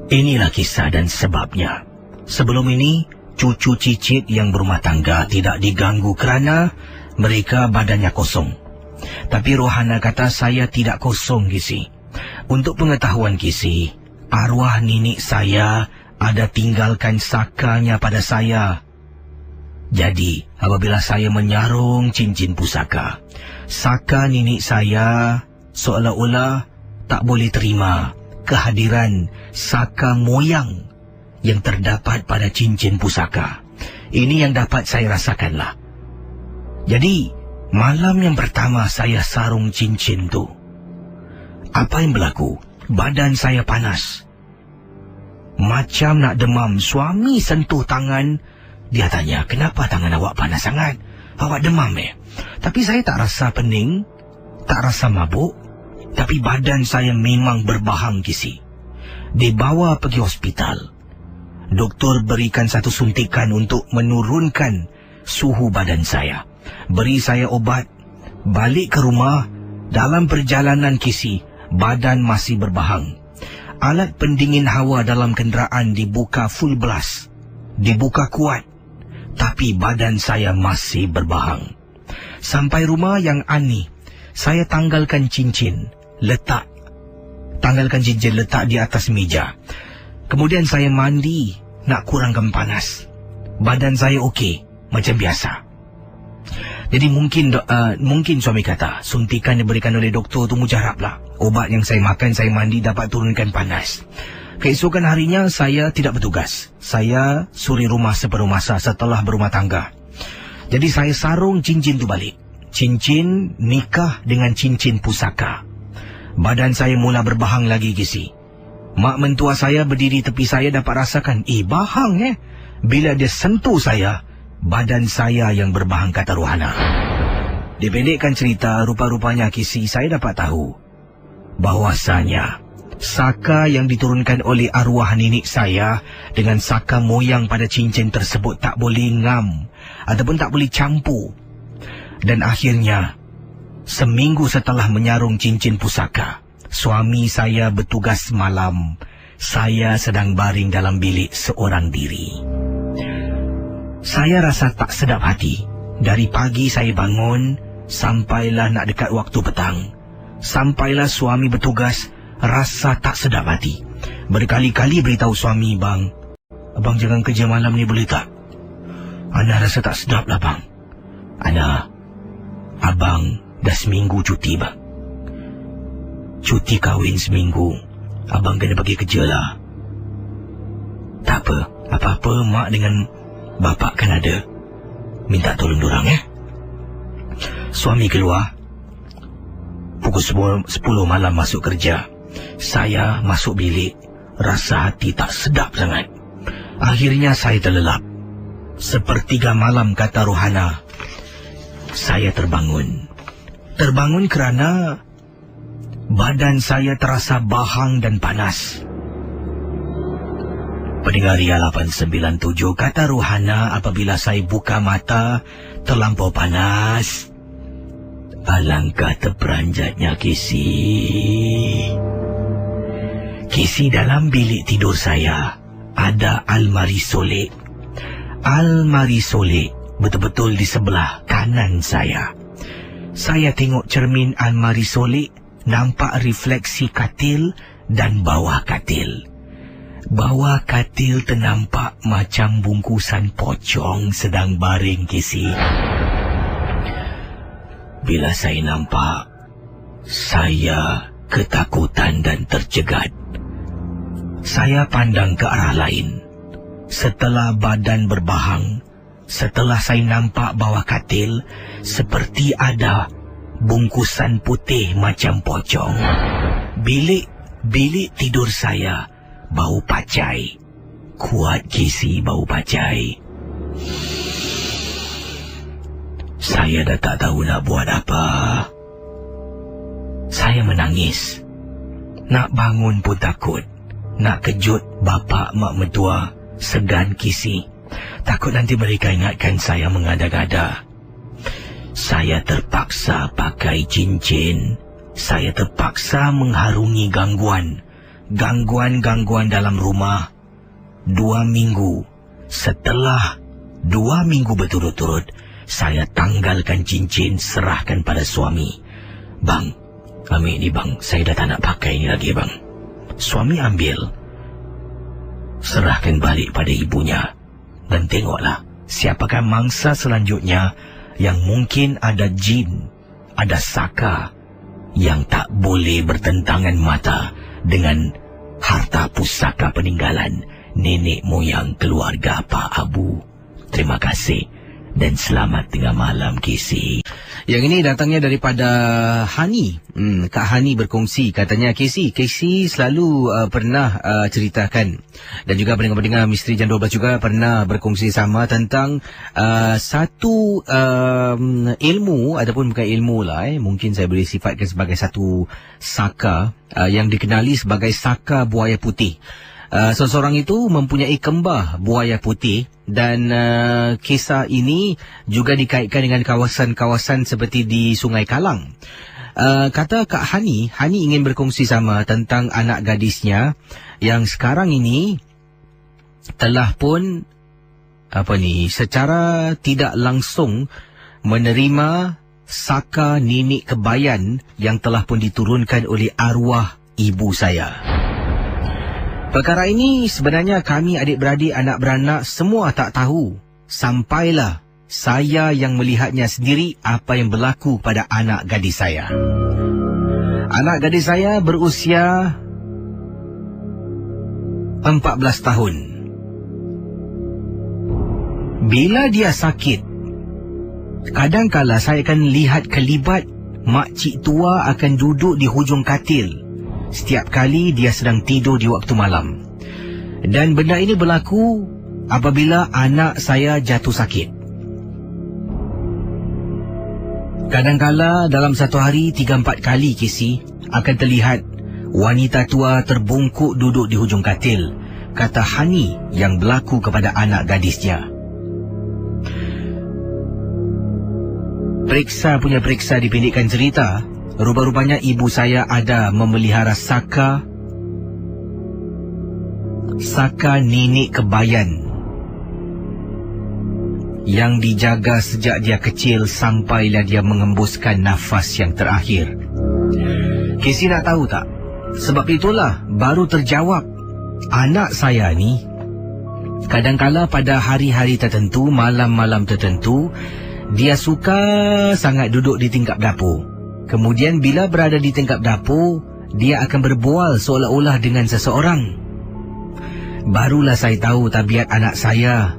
Inilah kisah dan sebabnya. Sebelum ini, cucu cicit yang berumah tangga tidak diganggu kerana mereka badannya kosong. Tapi Rohana kata saya tidak kosong, Kisi. Untuk pengetahuan Kisi, arwah nenek saya ada tinggalkan sakanya pada saya. Jadi, apabila saya menyarung cincin pusaka, saka nenek saya seolah-olah tak boleh terima kehadiran saka moyang yang terdapat pada cincin pusaka. Ini yang dapat saya rasakanlah. Jadi, malam yang pertama saya sarung cincin tu, apa yang berlaku? Badan saya panas, macam nak demam. Suami sentuh tangan. Dia tanya, kenapa tangan awak panas sangat? Awak demam Tapi saya tak rasa pening, tak rasa mabuk. Tapi badan saya memang berbahang, Kisi. Dibawa pergi hospital. Doktor berikan satu suntikan untuk menurunkan suhu badan saya. Beri saya obat. Balik ke rumah. Dalam perjalanan, Kisi, badan masih berbahang. Alat pendingin hawa dalam kenderaan dibuka full blast, dibuka kuat, tapi badan saya masih berbahang. Sampai rumah yang aneh, saya tanggalkan cincin letak di atas meja. Kemudian saya mandi nak kurangkan panas. Badan saya okey, macam biasa. Jadi mungkin suami kata suntikan yang diberikan oleh doktor tu mujarab lah. Obat yang saya makan, saya mandi dapat turunkan panas. Keesokan harinya saya tidak bertugas. Saya suri rumah separuh masa setelah berumah tangga. Jadi saya sarung cincin tu balik. Cincin nikah dengan cincin pusaka. Badan saya mula berbahang lagi, Kisi. Mak mentua saya berdiri tepi saya dapat rasakan, bahang Bila dia sentuh saya, badan saya yang berbahang, kata Rohana. Dipendekkan cerita, rupa-rupanya, Kisi, saya dapat tahu bahwasanya saka yang diturunkan oleh arwah nenek saya dengan saka moyang pada cincin tersebut tak boleh ngam ataupun tak boleh campur. Dan akhirnya, seminggu setelah menyarung cincin pusaka, suami saya bertugas malam Saya sedang baring dalam bilik seorang diri. Saya rasa tak sedap hati. Dari pagi saya bangun, sampailah nak dekat waktu petang. Sampailah suami bertugas, rasa tak sedap hati. Berkali-kali beritahu suami, bang, abang jangan kerja malam ni boleh tak? Ana rasa tak sedap lah bang. Ana, abang dah seminggu cuti bang. Cuti kahwin seminggu. Abang kena pergi kerja lah. Tak apa, apa-apa mak dengan bapak kan ada. Minta tolong dorang Suami keluar. Pukul 10 malam masuk kerja. Saya masuk bilik. Rasa hati tak sedap sangat. Akhirnya saya terlelap. Sepertiga malam kata Rohana. Saya terbangun. Terbangun kerana badan saya terasa bahang dan panas. Pendengar Ria 897, kata Rohana apabila saya buka mata terlampau panas. Alangkah terperanjatnya Kisi dalam bilik tidur saya ada almari solek. Almari solek betul-betul di sebelah kanan saya. Saya tengok cermin almari solek, nampak refleksi katil dan bawah katil. Bawah katil ternampak macam bungkusan pocong sedang baring Kisi. Bila saya nampak, saya ketakutan dan tercegat. Saya pandang ke arah lain. Setelah badan berbahang, setelah saya nampak bawah katil, seperti ada bungkusan putih macam pocong. Bilik tidur saya bau pacai. Kuat Kisi bau pacai. Saya dah tak tahu nak buat apa. Saya menangis. Nak bangun pun takut. Nak kejut bapa mak mertua, segan Kisi. Takut nanti mereka ingatkan saya mengada-gada. Saya terpaksa pakai cincin. Saya terpaksa mengharungi gangguan dalam rumah. 2 minggu. Setelah 2 minggu berturut-turut, saya tanggalkan cincin, serahkan pada suami. Bang, ambil ni bang, saya dah tak nak pakai ni lagi bang. Suami ambil, serahkan balik pada ibunya. Dan tengoklah, siapakah mangsa selanjutnya yang mungkin ada jin, ada saka yang tak boleh bertentangan mata dengan harta pusaka peninggalan nenek moyang keluarga Pak Abu. Terima kasih dan selamat tengah malam Kisi.
Yang ini datangnya daripada Hani. Kak Hani berkongsi, katanya Kisi selalu pernah ceritakan, dan juga pendengar-pendengar Misteri Jam 12 juga pernah berkongsi sama tentang satu ilmu, ataupun bukan ilmu lah, mungkin saya boleh sifatkan sebagai satu saka yang dikenali sebagai saka buaya putih. Seseorang itu mempunyai kembar buaya putih, dan kisah ini juga dikaitkan dengan kawasan-kawasan seperti di Sungai Kalang. Kata Kak Hani ingin berkongsi sama tentang anak gadisnya yang sekarang ini telah pun secara tidak langsung menerima saka nenek kebayan yang telah pun diturunkan oleh arwah ibu saya. Perkara ini sebenarnya kami adik-beradik, anak beranak semua tak tahu. Sampailah saya yang melihatnya sendiri apa yang berlaku pada anak gadis saya. Anak gadis saya berusia 14 tahun. Bila dia sakit, kadang-kala saya akan lihat kelibat makcik tua akan duduk di hujung katil setiap kali dia sedang tidur di waktu malam. Dan benda ini berlaku apabila anak saya jatuh sakit. Kadang-kala dalam satu hari 3-4 kali Kisi akan terlihat wanita tua terbungkuk duduk di hujung katil, kata Hani yang berlaku kepada anak gadisnya. Periksa dipendekkan cerita, rupa-rupanya ibu saya ada memelihara saka Saka nenek kebayan yang dijaga sejak dia kecil sampailah dia mengembuskan nafas yang terakhir. Casey nak tahu tak? Sebab itulah baru terjawab. Anak saya ni kadang-kala pada hari-hari tertentu, malam-malam tertentu, dia suka sangat duduk di tingkap dapur. Kemudian bila berada di tingkap dapur, dia akan berbual seolah-olah dengan seseorang. Barulah saya tahu tabiat anak saya.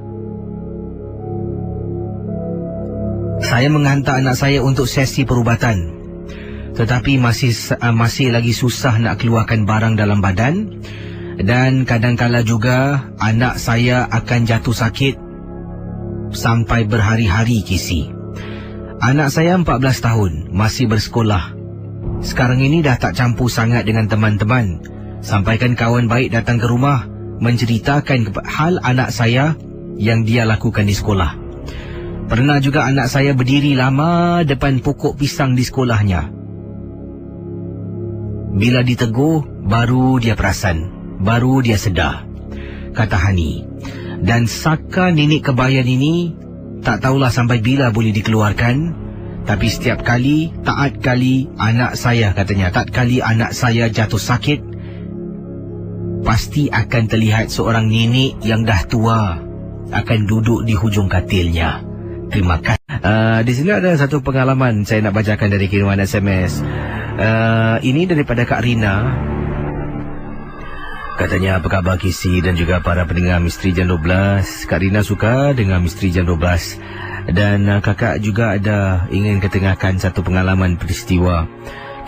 Saya menghantar anak saya untuk sesi perubatan. Tetapi masih lagi susah nak keluarkan barang dalam badan. Dan kadang-kala juga anak saya akan jatuh sakit sampai berhari-hari, Kisi. Anak saya 14 tahun, masih bersekolah. Sekarang ini dah tak campur sangat dengan teman-teman. Sampaikan kawan baik datang ke rumah menceritakan hal anak saya yang dia lakukan di sekolah. Pernah juga anak saya berdiri lama depan pokok pisang di sekolahnya. Bila ditegur, baru dia perasan, baru dia sedar, kata Hani. Dan saka nenek kebayan ini tak tahulah sampai bila boleh dikeluarkan. Tapi setiap kali, taat kali anak saya, katanya, taat kali anak saya jatuh sakit, pasti akan terlihat seorang nenek yang dah tua akan duduk di hujung katilnya. Terima kasih. Di sini ada satu pengalaman saya nak bacakan dari kiriman SMS. Ini daripada Kak Rina. Katanya, apa khabar Kisi dan juga para pendengar Misteri Jam 12. Kak Rina suka dengan Misteri Jam 12. Dan kakak juga ada ingin ketengahkan satu pengalaman peristiwa.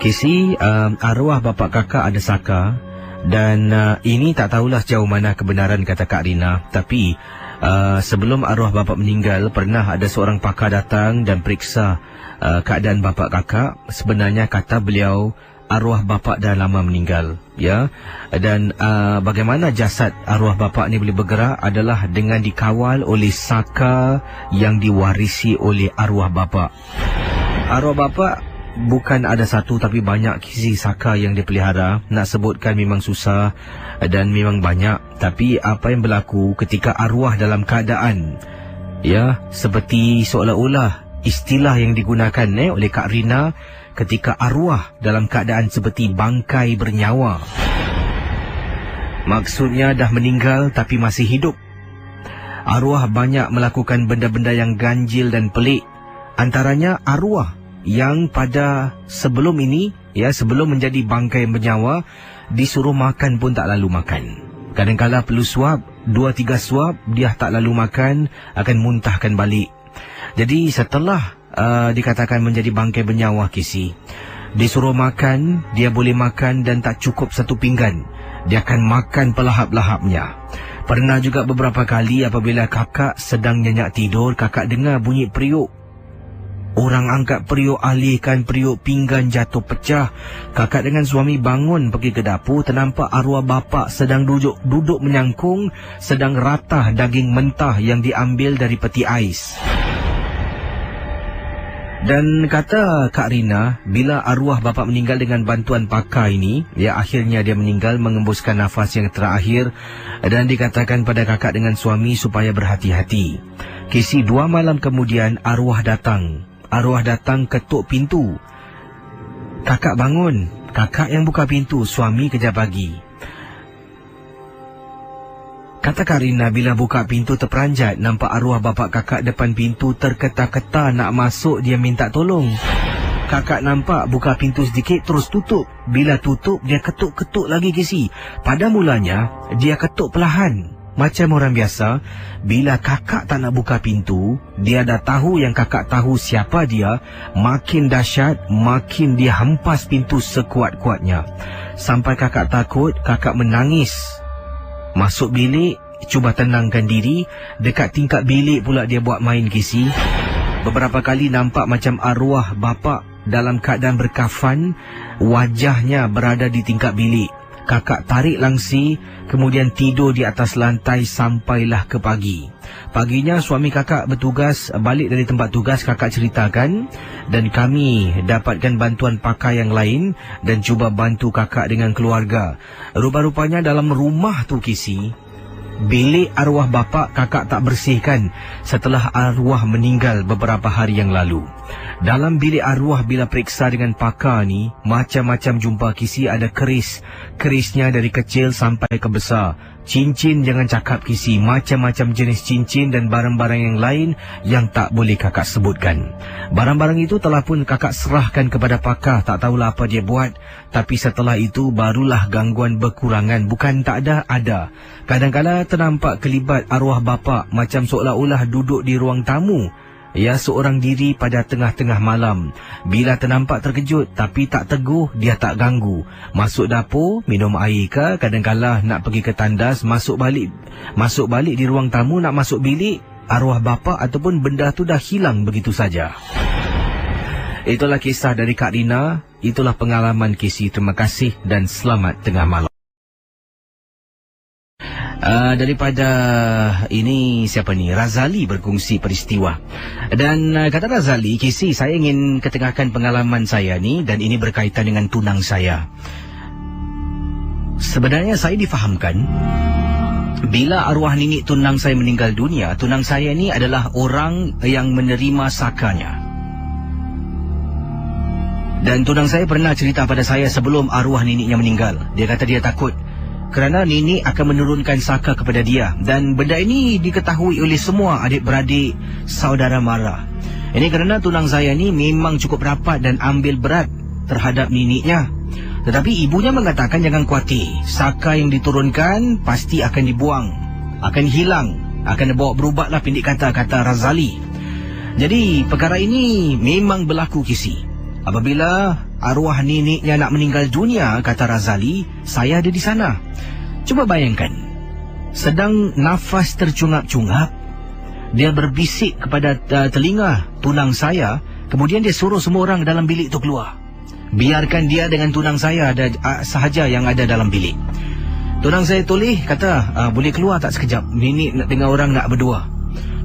Kisi, arwah bapa kakak ada saka. Dan ini tak tahulah sejauh mana kebenaran kata Kak Rina. Tapi sebelum arwah bapa meninggal, pernah ada seorang pakar datang dan periksa keadaan bapa kakak. Sebenarnya kata beliau, arwah bapa dah lama meninggal, ya. Dan bagaimana jasad arwah bapa ni boleh bergerak adalah dengan dikawal oleh saka yang diwarisi oleh arwah bapa. Arwah bapa bukan ada satu tapi banyak kisi saka yang dipelihara. Nak sebutkan memang susah dan memang banyak. Tapi apa yang berlaku ketika arwah dalam keadaan, ya, seperti seolah-olah istilah yang digunakan oleh Kak Rina, ketika arwah dalam keadaan seperti bangkai bernyawa. Maksudnya dah meninggal tapi masih hidup. Arwah banyak melakukan benda-benda yang ganjil dan pelik. Antaranya arwah yang pada sebelum ini, ya, sebelum menjadi bangkai bernyawa, disuruh makan pun tak lalu makan. Kadang-kala perlu suap, 2-3 suap, dia tak lalu makan, akan muntahkan balik. Jadi setelah dikatakan menjadi bangkai bernyawa, Kisi, disuruh makan, dia boleh makan dan tak cukup satu pinggan. Dia akan makan pelahap-lahapnya. Pernah juga beberapa kali apabila kakak sedang nyenyak tidur, kakak dengar bunyi periuk. Orang angkat periuk, alihkan periuk, pinggan jatuh pecah. Kakak dengan suami bangun pergi ke dapur, ternampak arwah bapa sedang duduk menyangkung, sedang ratah daging mentah yang diambil dari peti ais. Dan kata Kak Rina, bila arwah bapa meninggal dengan bantuan pakar ini, ya, akhirnya dia meninggal mengembuskan nafas yang terakhir. Dan dikatakan pada kakak dengan suami supaya berhati-hati. Kisi, 2 malam kemudian arwah datang. Arwah datang ketuk pintu. Kakak bangun. Kakak yang buka pintu, suami kerja pagi. Kata Kak Rina, bila buka pintu terperanjat, nampak arwah bapa kakak depan pintu terketa-keta nak masuk, dia minta tolong. Kakak nampak buka pintu sedikit terus tutup. Bila tutup, dia ketuk-ketuk lagi, Kisi. Pada mulanya, dia ketuk perlahan. Macam orang biasa. Bila kakak tak nak buka pintu, dia dah tahu yang kakak tahu siapa dia. Makin dahsyat, makin dia hempas pintu sekuat-kuatnya. Sampai kakak takut, kakak menangis. Masuk bilik, cuba tenangkan diri. Dekat tingkap bilik pula dia buat main, Kisi. Beberapa kali nampak macam arwah bapa dalam keadaan berkafan, wajahnya berada di tingkap bilik. Kakak tarik langsi, kemudian tidur di atas lantai sampailah ke pagi. Paginya suami kakak bertugas, balik dari tempat tugas, kakak ceritakan. Dan kami dapatkan bantuan pakar yang lain dan cuba bantu kakak dengan keluarga. Rupa-rupanya dalam rumah tu, Kisi, bilik arwah bapa kakak tak bersihkan setelah arwah meninggal beberapa hari yang lalu. Dalam bilik arwah bila periksa dengan pakar ni, macam-macam jumpa Kisi ada keris. Kerisnya dari kecil sampai ke besar. Cincin jangan cakap Kisi, macam-macam jenis cincin dan barang-barang yang lain yang tak boleh kakak sebutkan. Barang-barang itu telah pun kakak serahkan kepada pakar, tak tahulah apa dia buat. Tapi setelah itu barulah gangguan berkurangan, bukan tak ada. Kadang-kadang ternampak kelibat arwah bapa macam seolah-olah duduk di ruang tamu. Ia seorang diri pada tengah-tengah malam. Bila ternampak terkejut tapi tak teguh, dia tak ganggu. Masuk dapur, minum air ke, kadang-kala nak pergi ke tandas, masuk balik di ruang tamu, nak masuk bilik, arwah bapa ataupun benda tu dah hilang begitu saja. Itulah kisah dari Kak Rina, itulah pengalaman Kisi. Terima kasih dan selamat tengah malam. Daripada ini siapa ni? Razali berkongsi peristiwa. Dan kata Razali, Kisi, saya ingin ketengahkan pengalaman saya ni dan ini berkaitan dengan tunang saya. Sebenarnya saya difahamkan bila arwah nenek tunang saya meninggal dunia, tunang saya ni adalah orang yang menerima sakanya. Dan tunang saya pernah cerita pada saya sebelum arwah neneknya meninggal. Dia kata dia takut kerana nenek akan menurunkan saka kepada dia. Dan benda ini diketahui oleh semua adik-beradik, saudara mara. Ini kerana tunang saya ni memang cukup rapat dan ambil berat terhadap neneknya. Tetapi ibunya mengatakan jangan khawatir. Saka yang diturunkan pasti akan dibuang, akan hilang, akan dibawa berubatlah, pendek kata Razali. Jadi perkara ini memang berlaku, Kisi. Apabila arwah neneknya nak meninggal dunia, kata Razali, saya ada di sana. Cuba bayangkan, sedang nafas tercungap-cungap, dia berbisik kepada telinga tunang saya, kemudian dia suruh semua orang dalam bilik itu keluar. Biarkan dia dengan tunang saya ada sahaja yang ada dalam bilik. Tunang saya toleh, kata, boleh keluar tak sekejap? Nenek nak dengar orang nak berdua.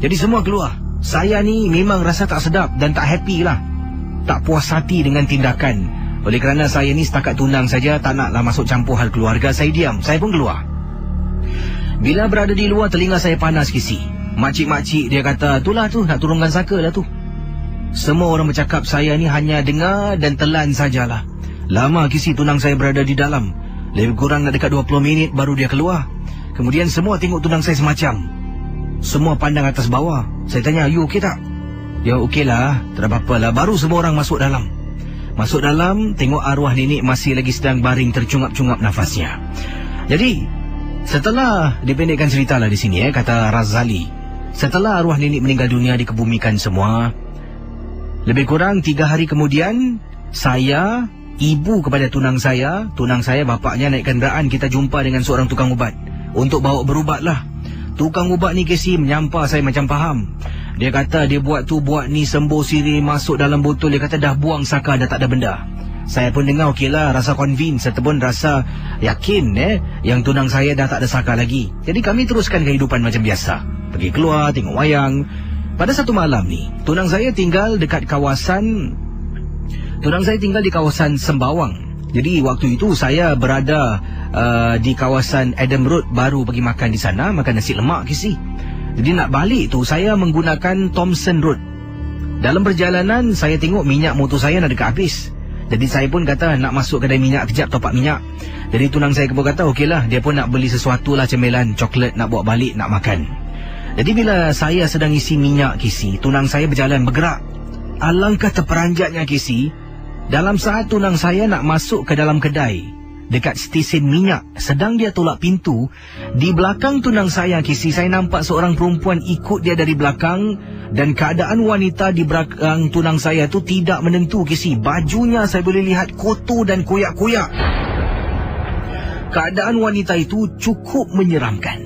Jadi semua keluar. Saya ni memang rasa tak sedap dan tak happy lah. Tak puas hati dengan tindakan. Oleh kerana saya ni setakat tunang saja, tak naklah masuk campur hal keluarga, saya diam. Saya pun keluar. Bila berada di luar, telinga saya panas, Kisi. Makcik-makcik dia kata, itulah tu, nak turunkan saka dah tu. Semua orang bercakap, saya ni hanya dengar dan telan sajalah. Lama, Kisi, tunang saya berada di dalam. Lebih kurang nak dekat 20 minit baru dia keluar. Kemudian semua tengok tunang saya semacam. Semua pandang atas bawah. Saya tanya, you okey tak? Ya okeylah, tak ada apa-apa lah. Baru semua orang masuk dalam. Masuk dalam, tengok arwah nenek masih lagi sedang baring tercungap-cungap nafasnya. Jadi, setelah dipendekkan ceritalah di sini, kata Razali. Setelah arwah nenek meninggal dunia, dikebumikan semua. Lebih kurang 3 hari kemudian, saya, ibu kepada tunang saya, bapaknya naik kenderaan, kita jumpa dengan seorang tukang ubat. Untuk bawa berubat lah. Tukang ubat ni, Kisi, menyampah saya macam faham. Dia kata dia buat ni, sembuh sirih, masuk dalam botol. Dia kata dah buang saka, dah tak ada benda. Saya pun dengar okeylah, rasa convince ataupun rasa yakin yang tunang saya dah tak ada saka lagi. Jadi kami teruskan kehidupan macam biasa. Pergi keluar, tengok wayang. Pada satu malam ni, tunang saya tinggal di kawasan Sembawang. Jadi waktu itu saya berada di kawasan Adam Road, baru pergi makan di sana, makan nasi lemak, Kisi. Jadi nak balik tu saya menggunakan Thompson Road. Dalam perjalanan saya tengok minyak motor saya nak dekat habis. Jadi saya pun kata nak masuk kedai minyak kejap, top up minyak. Jadi tunang saya pun kata okeylah, dia pun nak beli sesuatu lah, cemilan, coklat nak bawa balik, nak makan. Jadi bila saya sedang isi minyak, Kisi, tunang saya bergerak. Alangkah terperanjatnya, Kisi. Dalam saat tunang saya nak masuk ke dalam kedai dekat stesen minyak, sedang dia tolak pintu, di belakang tunang saya, Kisi, saya nampak seorang perempuan ikut dia dari belakang. Dan keadaan wanita di belakang tunang saya tu tidak menentu, Kisi. Bajunya saya boleh lihat kotor dan koyak-koyak. Keadaan wanita itu cukup menyeramkan.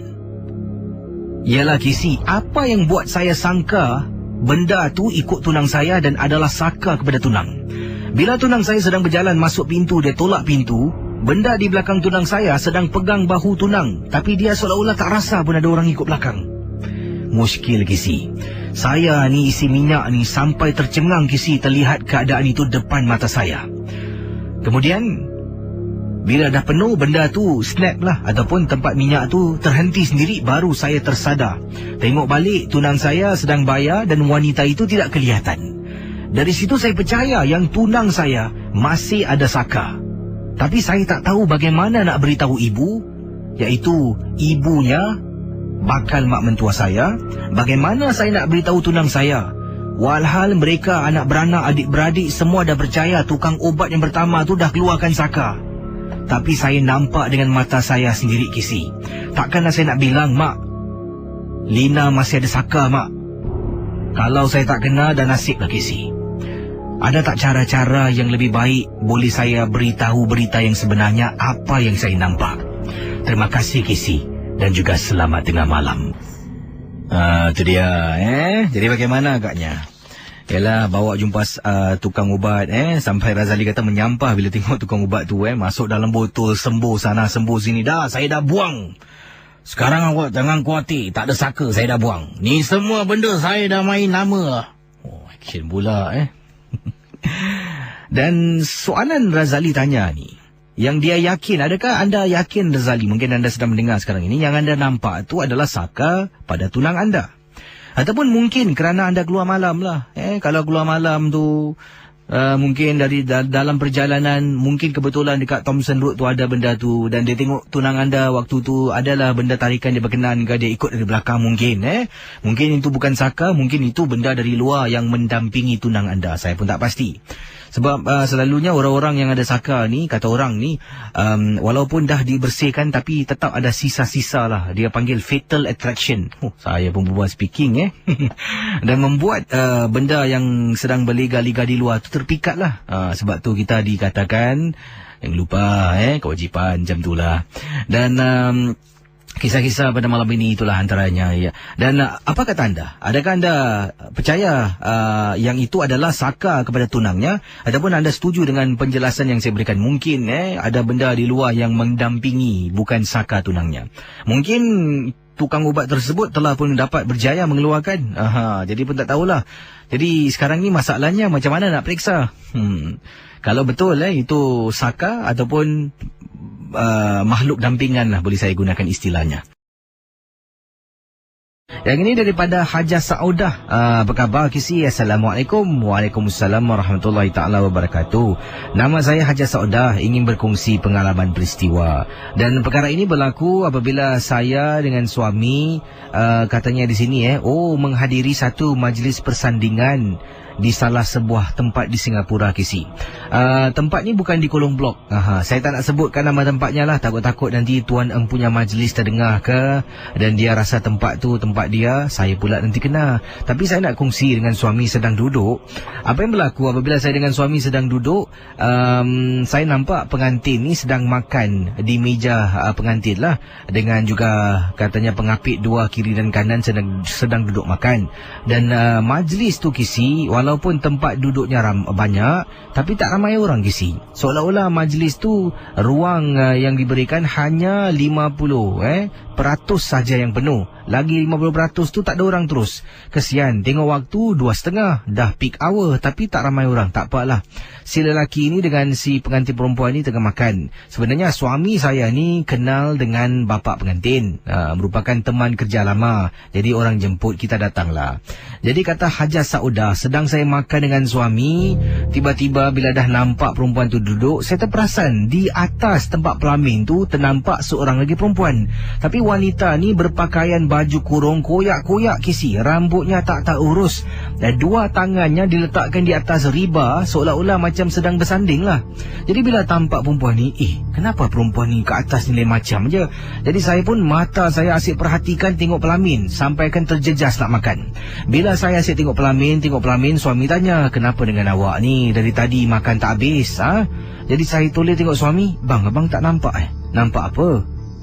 Yalah, Kisi, apa yang buat saya sangka benda tu ikut tunang saya dan adalah saka kepada tunang? Bila tunang saya sedang berjalan masuk pintu, dia tolak pintu. Benda di belakang tunang saya sedang pegang bahu tunang, tapi dia seolah-olah tak rasa pun ada orang ikut belakang. Muskil, Kisi. Saya ni isi minyak ni sampai tercengang, Kisi, terlihat keadaan itu depan mata saya. Kemudian Bila dah penuh, benda tu snap lah, ataupun tempat minyak tu terhenti sendiri, baru saya tersadar. Tengok balik, tunang saya sedang bayar dan wanita itu tidak kelihatan. Dari situ saya percaya yang tunang saya masih ada saka. Tapi saya tak tahu bagaimana nak beritahu ibu, iaitu ibunya bakal mak mentua saya. Bagaimana saya nak beritahu tunang saya, walhal mereka anak beranak, adik-beradik semua dah percaya tukang ubat yang pertama tu dah keluarkan saka. Tapi saya nampak dengan mata saya sendiri, Kisi. Takkanlah saya nak bilang, mak, Lina masih ada saka, mak. Kalau saya tak kenal, dah nasib lah, Kisi. Ada tak cara-cara yang lebih baik boleh saya beritahu berita yang sebenarnya apa yang saya nampak? Terima kasih, Kisi. Dan juga selamat tengah malam.
Itu dia, Jadi bagaimana agaknya? Yalah, bawa jumpa tukang ubat, sampai Razali kata menyampah bila tengok tukang ubat tu, masuk dalam botol, sembuh sana, sembuh sini. Dah, saya dah buang. Sekarang awak jangan khawatir, tak ada saka, saya dah buang. Ni semua benda saya dah main nama lah. Oh, action pula,
Dan soalan Razali tanya ni, yang dia yakin, adakah anda yakin Razali, mungkin anda sedang mendengar sekarang ini, yang anda nampak tu adalah saka pada tunang anda? Ataupun mungkin kerana anda keluar malam lah. Kalau keluar malam tu, mungkin dari dalam perjalanan, mungkin kebetulan dekat Thomson Road tu ada benda tu, dan dia tengok tunang anda waktu tu adalah benda tarikan dia berkenan ke, dia ikut dari belakang mungkin. Mungkin itu bukan saka, mungkin itu benda dari luar yang mendampingi tunang anda. Saya pun tak pasti. Sebab selalunya orang-orang yang ada saka ni, kata orang ni, walaupun dah dibersihkan tapi tetap ada sisa-sisa lah. Dia panggil fatal attraction. Saya pun berbual speaking dan membuat benda yang sedang berliga-liga di luar tu terpikat lah. Sebab tu kita dikatakan, yang lupa kewajipan macam tu lah. Dan kisah-kisah pada malam ini itulah antaranya, ya. Dan apa kata anda? Adakah anda percaya yang itu adalah saka kepada tunangnya, ataupun anda setuju dengan penjelasan yang saya berikan? Mungkin ada benda di luar yang mendampingi, bukan saka tunangnya. Mungkin tukang ubat tersebut telah pun dapat berjaya mengeluarkan. Jadi pun tak tahulah. Jadi sekarang ni masalahnya macam mana nak periksa? Kalau betul itu saka ataupun makhluk dampingan lah, boleh saya gunakan istilahnya. Yang ini daripada Hajah Saudah. Apa khabar, Kisi? Assalamualaikum. Waalaikumsalam warahmatullahi ta'ala wabarakatuh. Nama saya Hajah Saudah, ingin berkongsi pengalaman peristiwa. Dan perkara ini berlaku apabila saya dengan suami, katanya di sini menghadiri satu majlis persandingan di salah sebuah tempat di Singapura, Kisi. Tempat ni bukan di kolong blok. Saya tak nak sebutkan nama tempatnya lah, takut-takut nanti tuan empunya majlis terdengar ke, dan dia rasa tempat tu tempat dia, saya pula nanti kena. Tapi saya nak kongsi dengan suami sedang duduk. Apa yang berlaku apabila saya dengan suami sedang duduk, saya nampak pengantin ni sedang makan di meja pengantin lah, dengan juga katanya pengapit dua kiri dan kanan sedang duduk makan. Dan majlis tu, Kisi, walaupun tempat duduknya banyak, tapi tak ramai orang, Kisi. Seolah-olah majlis tu ruang yang diberikan hanya 50% saja yang penuh. Lagi 50% tu tak ada orang terus. Kesian, tengok waktu 2:30, dah peak hour, tapi tak ramai orang. Tak apalah. Si lelaki ni dengan si pengantin perempuan ni tengah makan. Sebenarnya suami saya ni kenal dengan bapa pengantin, merupakan teman kerja lama. Jadi orang jemput, kita datanglah. Jadi kata Hajah Saudah, sedang saya makan dengan suami, tiba-tiba bila dah nampak perempuan tu duduk, saya terperasan di atas tempat pelamin tu ternampak seorang lagi perempuan. Tapi wanita ni berpakaian baju kurung koyak-koyak, Kisi. Rambutnya tak urus, dan dua tangannya diletakkan di atas riba, seolah-olah macam sedang bersanding lah. Jadi bila tampak perempuan ni, kenapa perempuan ni ke atas ni lain macam je? Jadi saya pun, mata saya asyik perhatikan tengok pelamin, sampai kan terjejas nak makan. Bila saya asyik tengok pelamin, suami tanya, kenapa dengan awak ni? Dari tadi makan tak habis, Jadi saya toleh tengok suami, bang, abang tak nampak Nampak apa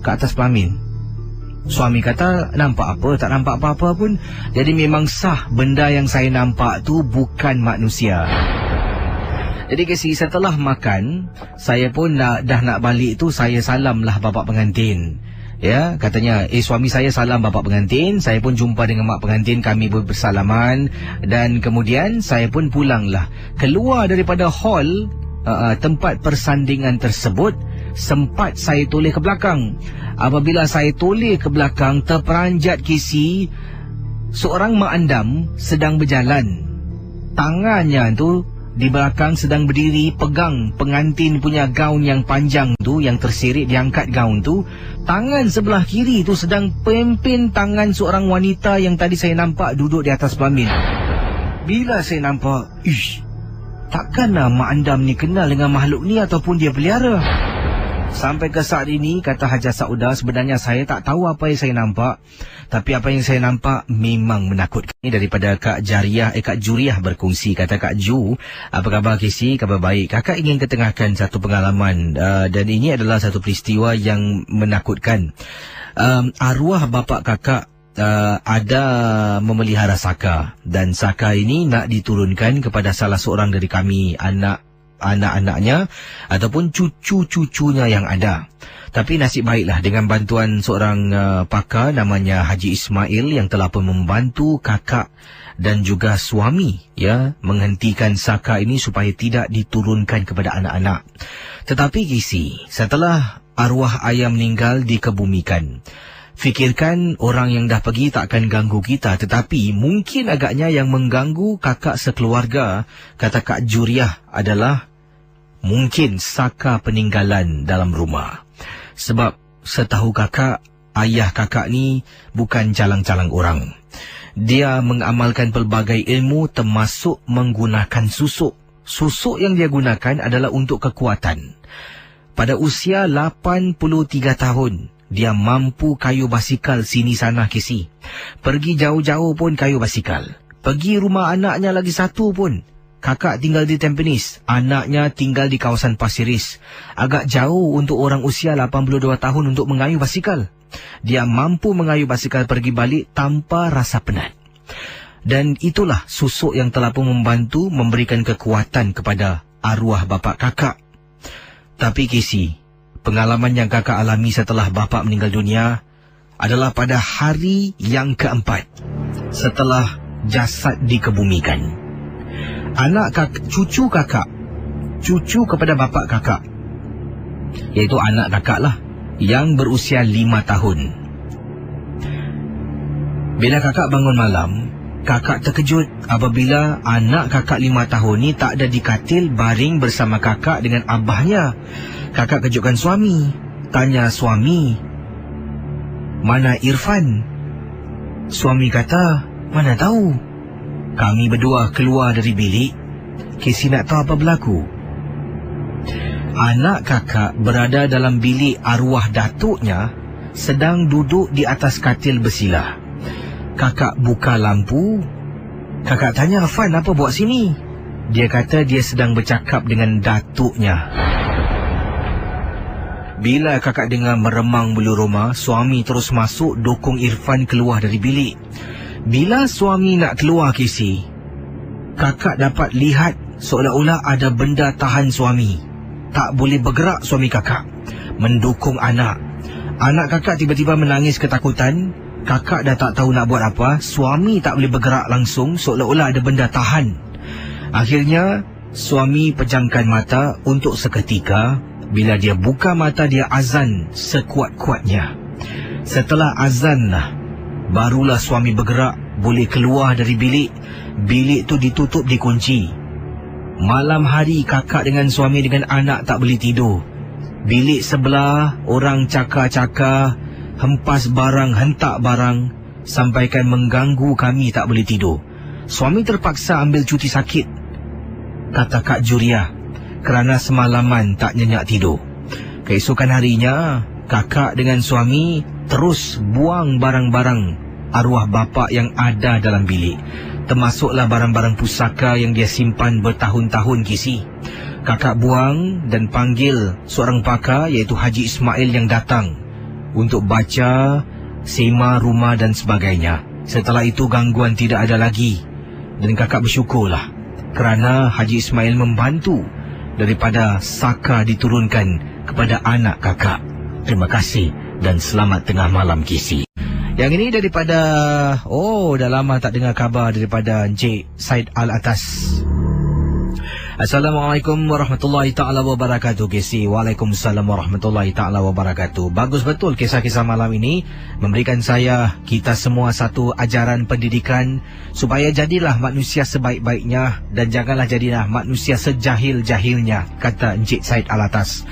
ke atas pelamin? Suami kata, nampak apa? Tak nampak apa-apa pun. Jadi memang sah, benda yang saya nampak tu bukan manusia. Jadi Kisi, setelah makan, saya pun dah nak balik tu, saya salamlah bapak pengantin. Ya, katanya, suami saya salam bapak pengantin. Saya pun jumpa dengan mak pengantin, kami bersalaman. Dan kemudian saya pun pulanglah. Keluar daripada hall tempat persandingan tersebut, sempat saya toleh ke belakang. Apabila saya toleh ke belakang, terperanjat Casey, seorang mak andam sedang berjalan. Tangannya tu di belakang sedang berdiri pegang pengantin punya gaun yang panjang tu, yang terserit diangkat gaun tu. Tangan sebelah kiri tu sedang pempin tangan seorang wanita yang tadi saya nampak duduk di atas pelamin. Bila saya nampak, ish, takkanlah mak andam ni kenal dengan makhluk ni ataupun dia pelihara. Sampai ke saat ini, kata Hajar Saudah, sebenarnya saya tak tahu apa yang saya nampak. Tapi apa yang saya nampak memang menakutkan. Ini daripada Kak Juriah berkongsi. Kata Kak Ju, apa khabar Casey? Khabar baik. Kakak ingin ketengahkan satu pengalaman. Dan ini adalah satu peristiwa yang menakutkan. Arwah bapa kakak ada memelihara saka. Dan saka ini nak diturunkan kepada salah seorang dari kami, anak-anaknya ataupun cucu-cucunya yang ada. Tapi nasib baiklah dengan bantuan seorang pakar namanya Haji Ismail yang telah pun membantu kakak dan juga suami menghentikan saka ini supaya tidak diturunkan kepada anak-anak. Tetapi Casey, setelah arwah ayah meninggal dikebumikan, fikirkan orang yang dah pergi tak akan ganggu kita, tetapi mungkin agaknya yang mengganggu kakak sekeluarga, kata Kak Juriah, adalah mungkin saka peninggalan dalam rumah. Sebab setahu kakak, ayah kakak ni bukan calang-calang orang. Dia mengamalkan pelbagai ilmu termasuk menggunakan susuk. Susuk yang dia gunakan adalah untuk kekuatan. Pada usia 83 tahun, dia mampu kayuh basikal sini sana Casey. Pergi jauh-jauh pun kayuh basikal. Pergi rumah anaknya lagi satu pun. Kakak tinggal di Tampines, anaknya tinggal di kawasan Pasir Ris. Agak jauh untuk orang usia 82 tahun untuk mengayuh basikal. Dia mampu mengayuh basikal pergi balik tanpa rasa penat. Dan itulah susuk yang telah pun membantu memberikan kekuatan kepada arwah bapa kakak. Tapi Casey, pengalaman yang kakak alami setelah bapa meninggal dunia adalah pada hari yang keempat setelah jasad dikebumikan. Cucu kepada bapa kakak, iaitu anak kakak lah, yang berusia 5 tahun. Bila kakak bangun malam, kakak terkejut apabila anak kakak 5 tahun ni tak ada di katil baring bersama kakak dengan abahnya. Kakak kejutkan suami. Tanya suami, mana Irfan? Suami kata, mana tahu. Kami berdua keluar dari bilik. Casey nak tahu apa berlaku. Anak kakak berada dalam bilik arwah datuknya sedang duduk di atas katil bersilah. Kakak buka lampu. Kakak tanya, Afan, apa buat sini? Dia kata dia sedang bercakap dengan datuknya. Bila kakak dengar meremang bulu roma, suami terus masuk dokong Irfan keluar dari bilik. Bila suami nak keluar Casey, kakak dapat lihat seolah-olah ada benda tahan suami. Tak boleh bergerak suami kakak, mendukung anak. Anak kakak tiba-tiba menangis ketakutan. Kakak dah tak tahu nak buat apa. Suami tak boleh bergerak langsung, seolah-olah ada benda tahan. Akhirnya suami pejamkan mata untuk seketika. Bila dia buka mata, dia azan sekuat-kuatnya. Setelah azan lah, barulah suami bergerak, boleh keluar dari bilik. Bilik tu ditutup, dikunci. Malam hari kakak dengan suami dengan anak tak boleh tidur. Bilik sebelah, orang cakar-cakar, hempas barang, hentak barang, sampaikan mengganggu kami tak boleh tidur. Suami terpaksa ambil cuti sakit, kata Kak Juriah, kerana semalaman tak nyenyak tidur. Keesokan harinya, kakak dengan suami terus buang barang-barang arwah bapa yang ada dalam bilik. Termasuklah barang-barang pusaka yang dia simpan bertahun-tahun Casey. Kakak buang dan panggil seorang pakar iaitu Haji Ismail yang datang untuk baca, sema rumah dan sebagainya. Setelah itu gangguan tidak ada lagi. Dan kakak bersyukurlah kerana Haji Ismail membantu daripada saka diturunkan kepada anak kakak. Terima kasih dan selamat tengah malam Casey. Yang ini daripada, dah lama tak dengar khabar daripada Encik Said Al-Atas. Assalamualaikum warahmatullahi ta'ala wabarakatuh, KC. Waalaikumsalam warahmatullahi ta'ala wabarakatuh. Bagus betul kisah-kisah malam ini memberikan kita semua satu ajaran pendidikan supaya jadilah manusia sebaik-baiknya dan janganlah jadilah manusia sejahil-jahilnya, kata Encik Said Alatas.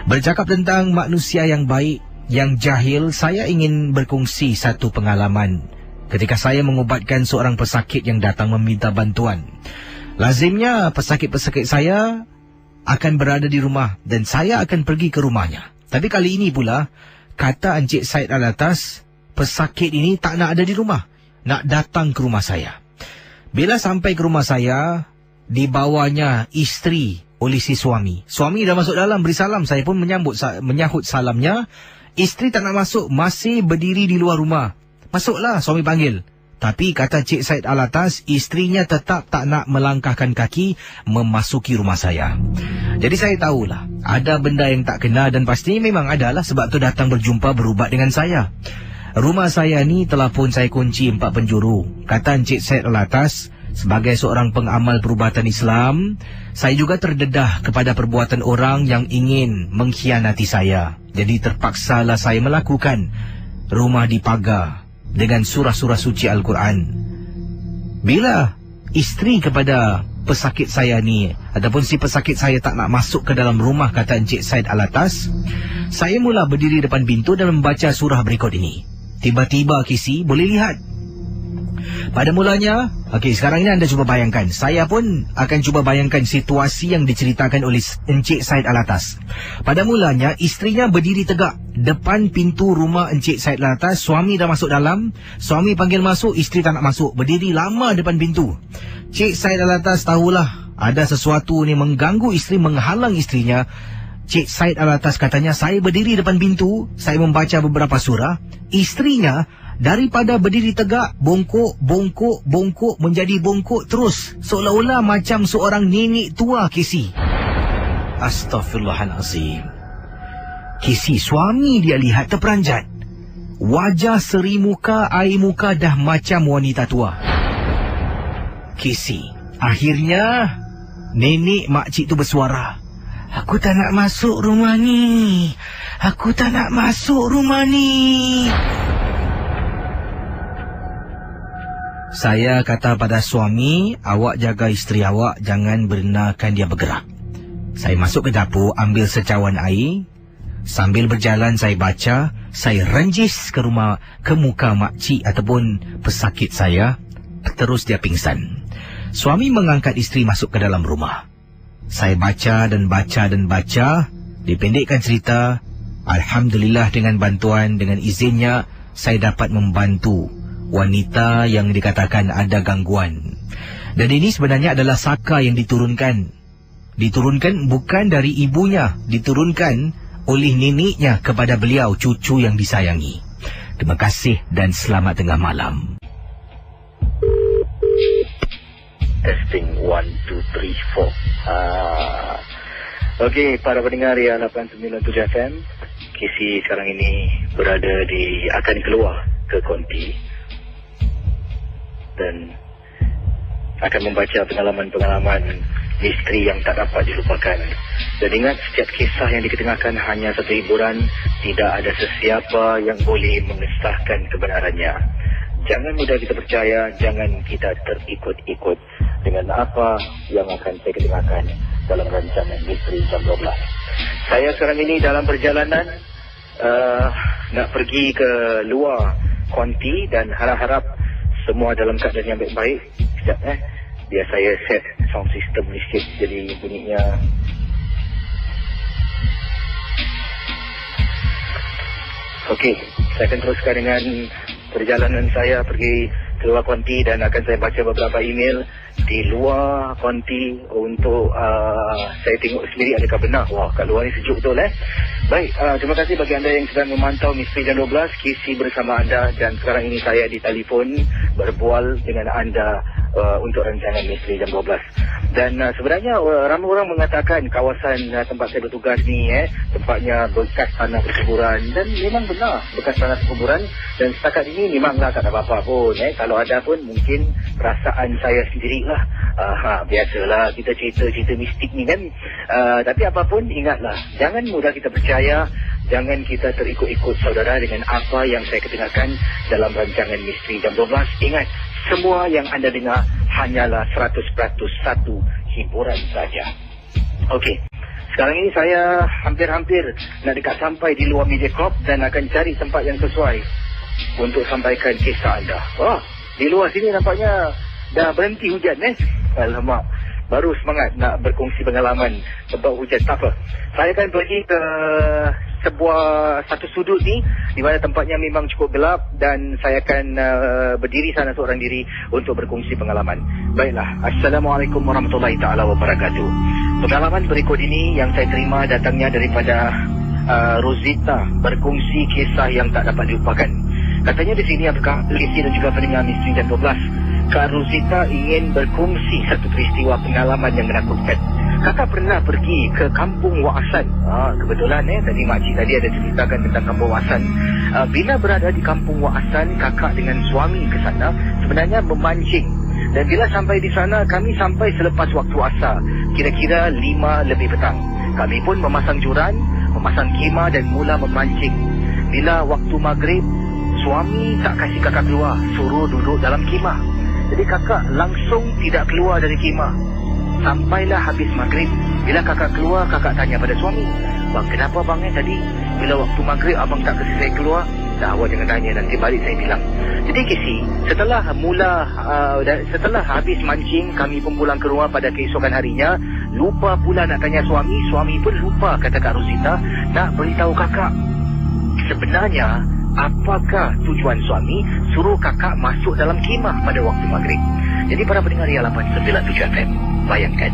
Bercakap tentang manusia yang baik, yang jahil, saya ingin berkongsi satu pengalaman ketika saya mengubatkan seorang pesakit yang datang meminta bantuan. Lazimnya pesakit-pesakit saya akan berada di rumah dan saya akan pergi ke rumahnya. Tapi kali ini pula, kata Encik Said Alatas, pesakit ini tak nak ada di rumah, nak datang ke rumah saya. Bila sampai ke rumah saya, dibawanya isteri oleh si suami. Suami dah masuk dalam beri salam, saya pun menyahut salamnya. Isteri tak nak masuk, masih berdiri di luar rumah. Masuklah, suami panggil. Tapi kata Cik Said Alatas, isterinya tetap tak nak melangkahkan kaki memasuki rumah saya. Jadi saya tahulah, ada benda yang tak kena dan pasti memang adalah sebab tu datang berjumpa berubat dengan saya. Rumah saya ni telah pun saya kunci 4 penjuru. Kata Cik Said Alatas, sebagai seorang pengamal perubatan Islam, saya juga terdedah kepada perbuatan orang yang ingin mengkhianati saya. Jadi terpaksalah saya melakukan rumah dipagar dengan surah-surah suci Al-Quran. Bila isteri kepada pesakit saya ni, ataupun si pesakit saya tak nak masuk ke dalam rumah, kata Encik Said Alatas, saya mula berdiri depan pintu dan membaca surah berikut ini. Tiba-tiba KC boleh lihat. Pada mulanya, sekarang ini anda cuba bayangkan. Saya pun akan cuba bayangkan situasi yang diceritakan oleh Encik Said Alatas. Pada mulanya, isterinya berdiri tegak depan pintu rumah Encik Said Alatas. Suami dah masuk dalam. Suami panggil masuk, isteri tak nak masuk. Berdiri lama depan pintu. Cik Said Alatas tahulah ada sesuatu ni mengganggu isteri, menghalang isterinya. Cik Said Alatas katanya, saya berdiri depan pintu, saya membaca beberapa surah. Isterinya daripada berdiri tegak, bongkok menjadi bongkok terus, seolah-olah macam seorang nenek tua, KC. Astaghfirullahalazim. KC, suami dia lihat terperanjat. Wajah seri muka, air muka dah macam wanita tua. KC, akhirnya nenek makcik tu bersuara, aku tak nak masuk rumah ni. Aku tak nak masuk rumah ni. Saya kata pada suami, awak jaga isteri awak, jangan benarkan dia bergerak. Saya masuk ke dapur, ambil secawan air. Sambil berjalan saya baca, saya renjis ke muka makcik ataupun pesakit saya. Terus dia pingsan. Suami mengangkat isteri masuk ke dalam rumah. Saya baca dan baca. Dipendekkan cerita, alhamdulillah dengan bantuan, dengan izinnya, saya dapat membantu wanita yang dikatakan ada gangguan. Dan ini sebenarnya adalah saka yang diturunkan. Diturunkan bukan dari ibunya, diturunkan oleh neneknya kepada beliau, cucu yang disayangi. Terima kasih dan selamat tengah malam.
Testing 1, 2, 3, 4. Okey, para pendengar yang 897 FM, KC sekarang ini akan keluar ke konti dan akan membaca pengalaman-pengalaman misteri yang tak dapat dilupakan. Dan ingat, setiap kisah yang diketengahkan hanya satu hiburan, tidak ada sesiapa yang boleh mengesahkan kebenarannya. Jangan mudah kita percaya, jangan kita terikut-ikut dengan apa yang akan saya ketengahkan dalam rancangan Misteri Jam 12. Saya sekarang ini dalam perjalanan nak pergi ke luar konti dan harap-harap semua dalam keadaan yang baik-baik. Sekejap biar saya set sound system ni sikit, jadi bunyinya okey. Saya akan teruskan dengan perjalanan saya pergi ke luar konti dan akan saya baca beberapa email di luar konti untuk saya tengok sendiri adakah benar. Wah, kat luar ni sejuk betul Baik, terima kasih bagi anda yang sedang memantau Misteri Jam 12. KC bersama anda dan sekarang ini saya di telefon berbual dengan anda untuk rancangan Misteri Jam 12. Dan sebenarnya ramai orang mengatakan kawasan tempat saya bertugas ni tempatnya bekas tanah perkuburan, dan memang benar bekas tanah perkuburan, dan setakat ini memanglah tak ada apa-apa pun. Kalau ada pun mungkin perasaan saya sendirilah. Biasalah kita cerita-cerita mistik ni kan. Tapi apapun ingatlah, jangan mudah kita percaya, jangan kita terikut-ikut saudara dengan apa yang saya kedengarkan dalam rancangan Misteri Jam 12. Ingat, semua yang anda dengar hanyalah 100% satu hiburan saja. Okey. Sekarang ini saya hampir-hampir nak dekat sampai di luar Mediacorp dan akan cari tempat yang sesuai untuk sampaikan kisah anda. Di luar sini nampaknya dah berhenti hujan Alamak, baru semangat nak berkongsi pengalaman sebab hujan. Tak apa, saya akan pergi ke satu sudut ni di mana tempatnya memang cukup gelap dan saya akan berdiri sana seorang diri untuk berkongsi pengalaman. Baiklah, Assalamualaikum warahmatullahi taala wabarakatuh. Pengalaman berikut ini yang saya terima datangnya daripada Rosita, berkongsi kisah yang tak dapat dilupakan. Katanya di sini apakah Lisi dan juga pendengar Misteri Jam 12, Kak Rosita ingin berkongsi satu peristiwa pengalaman yang menakutkan. Kakak pernah pergi ke Kampung Wak Hassan. Kebetulan tadi makcik tadi ada ceritakan tentang Kampung Wak Hassan. Bila berada di Kampung Wak Hassan, kakak dengan suami ke sana sebenarnya memancing. Dan bila sampai di sana, kami sampai selepas waktu asar, kira-kira 5 lebih petang. Kami pun memasang joran, memasang khemah dan mula memancing. Bila waktu maghrib, suami tak kasih kakak keluar, suruh duduk dalam khemah. Jadi kakak langsung tidak keluar dari khemah. Sampailah habis maghrib. Bila kakak keluar, kakak tanya pada suami, "Bang, kenapa bang tadi bila waktu maghrib abang tak kasi saya keluar?" "Dah, awak jangan tanya, nanti balik saya bilang." Jadi Casey, setelah habis mancing, kami pun pulang ke rumah pada keesokan harinya. Lupa pula nak tanya suami. Suami pun lupa, kata Kak Rosita, nak beritahu kakak. Sebenarnya, apakah tujuan suami suruh kakak masuk dalam khemah pada waktu maghrib? Jadi para pendengar Ria 897 FM, bayangkan,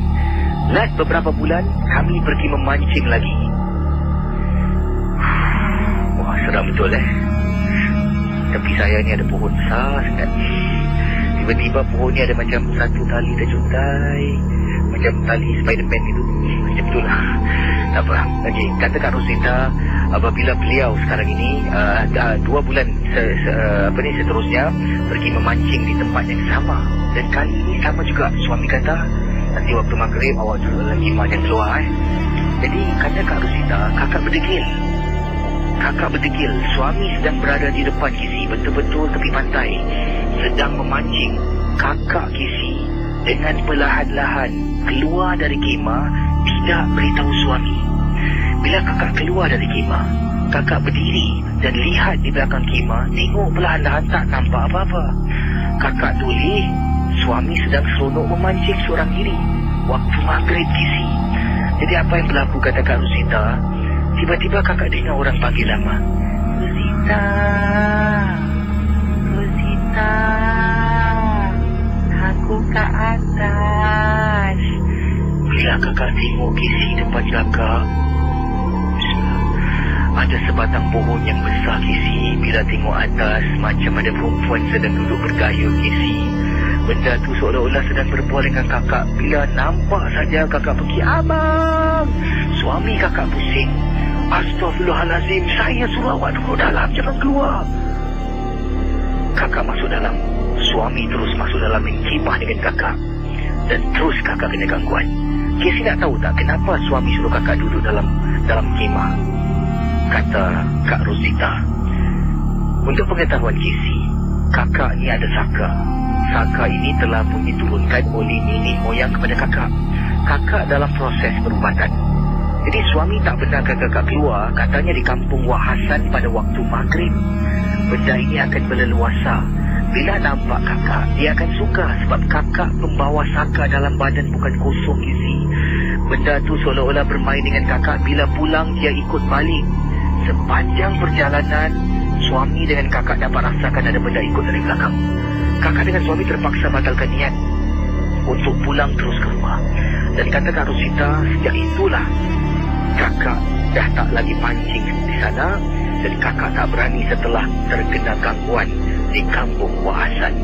last beberapa bulan kami pergi memancing lagi. Wah, seram betul Tepi saya ni ada pohon besar sangat. Tiba-tiba pohon ni ada macam satu tali terjuntai, macam tali Spiderman itu. Macam itulah. Tak apa. Okey, kata Kak Rosita, apabila beliau sekarang ini 2 bulan seterusnya pergi memancing di tempat yang sama, dan kali ini sama juga. Suami kata nanti waktu maghrib awak suruh dalam khemah jangan keluar Jadi kata Kak Rosita, kakak berdegil. Suami sedang berada di depan Kisi, betul-betul tepi pantai, sedang memancing. Kakak Kisi dengan perlahan-lahan keluar dari khemah, tidak beritahu suami. Bila kakak keluar dari khemah, kakak berdiri dan lihat di belakang khemah, tengok perlahan-lahan tak nampak apa-apa. Kakak toleh, suami sedang seronok memancing seorang diri waktu maghrib Kisi. Jadi apa yang berlaku, kata Kak Rosita, tiba-tiba kakak dengar orang panggil nama. Rosita, aku ke atas. Bila kakak tengok Kisi depan kakak, ada sebatang pohon yang besar Kisi. Bila tengok atas, macam ada perempuan sedang duduk bergayung Kisi. Benda tu seolah-olah sedang berbual dengan kakak. Bila nampak saja kakak pergi, "Abang!" Suami kakak pusing. "Astaghfirullahalazim, saya suruh awak duduk dalam, jangan keluar." Kakak masuk dalam. Suami terus masuk dalam khemah dengan kakak. Dan terus kakak kena gangguan. Casey nak tahu tak kenapa suami suruh kakak duduk dalam khemah? Kata Kak Rosita, untuk pengetahuan Casey, kakak ni ada saka. Saka ini telah pun diturunkan oleh nenek moyang kepada kakak. Kakak dalam proses perubatan. Jadi suami tak benarkan kakak keluar, katanya di Kampung Wak Hassan pada waktu maghrib. Benda ini akan berleluasa. Bila nampak kakak, dia akan suka sebab kakak membawa saka dalam badan, bukan kosong isi. Benda tu seolah-olah bermain dengan kakak. Bila pulang, dia ikut balik. Sepanjang perjalanan, suami dengan kakak dapat rasakan ada benda ikut dari belakang. Kakak dengan suami terpaksa batalkan niat untuk pulang terus ke rumah. Dan kata Kak Rosita, sejak itulah kakak dah tak lagi pancing di sana, dan kakak tak berani setelah terkena gangguan di Kampung Wak Hassan.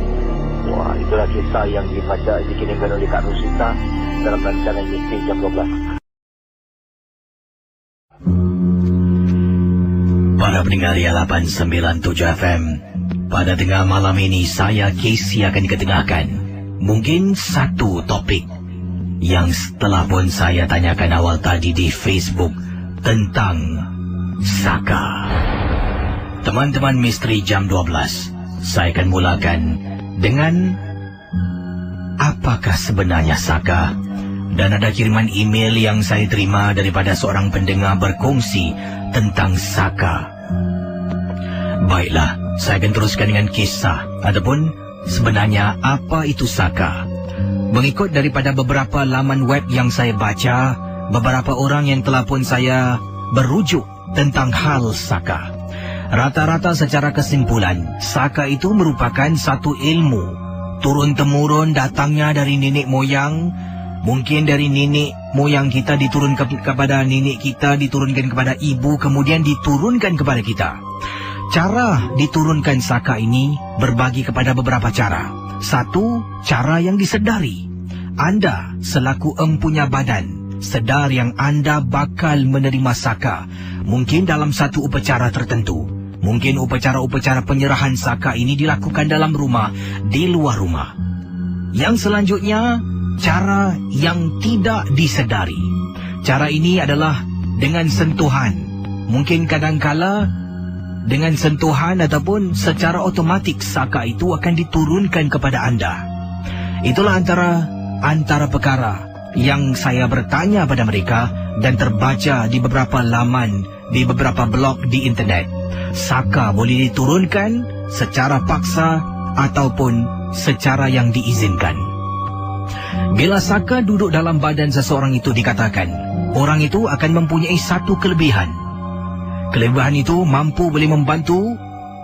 Wah, itulah kisah yang dikirimkan oleh Kak Rosita dalam rancangan Misteri Jam 12.
Para pendengar Ria 897 FM, Pada tengah malam ini saya Casey akan ketengahkan mungkin satu topik yang setelah pun saya tanyakan awal tadi di Facebook tentang Saka. Teman-teman Misteri Jam 12, saya akan mulakan dengan apakah sebenarnya Saka? Dan ada kiriman email yang saya terima daripada seorang pendengar berkongsi tentang Saka. Baiklah, saya akan teruskan dengan kisah ataupun sebenarnya apa itu Saka. Mengikut daripada beberapa laman web yang saya baca, beberapa orang yang telah pun saya berujuk tentang hal Saka. Rata-rata secara kesimpulan, Saka itu merupakan satu ilmu turun-temurun datangnya dari nenek moyang. Mungkin dari nenek moyang kita diturunkan kepada nenek kita, diturunkan kepada ibu, kemudian diturunkan kepada kita. Cara diturunkan Saka ini berbagi kepada beberapa cara. Satu, cara yang disedari. Anda selaku empunya badan sedar yang anda bakal menerima Saka. Mungkin dalam satu upacara tertentu. Mungkin upacara-upacara penyerahan Saka ini dilakukan dalam rumah, di luar rumah. Yang selanjutnya, cara yang tidak disedari. Cara ini adalah dengan sentuhan. Mungkin kadangkala dengan sentuhan ataupun secara otomatik Saka itu akan diturunkan kepada anda. Itulah antara perkara yang saya bertanya pada mereka dan terbaca di beberapa laman, di beberapa blog di internet. Saka boleh diturunkan secara paksa ataupun secara yang diizinkan. Bila Saka duduk dalam badan seseorang itu, dikatakan orang itu akan mempunyai satu kelebihan. Kelebihan itu mampu boleh membantu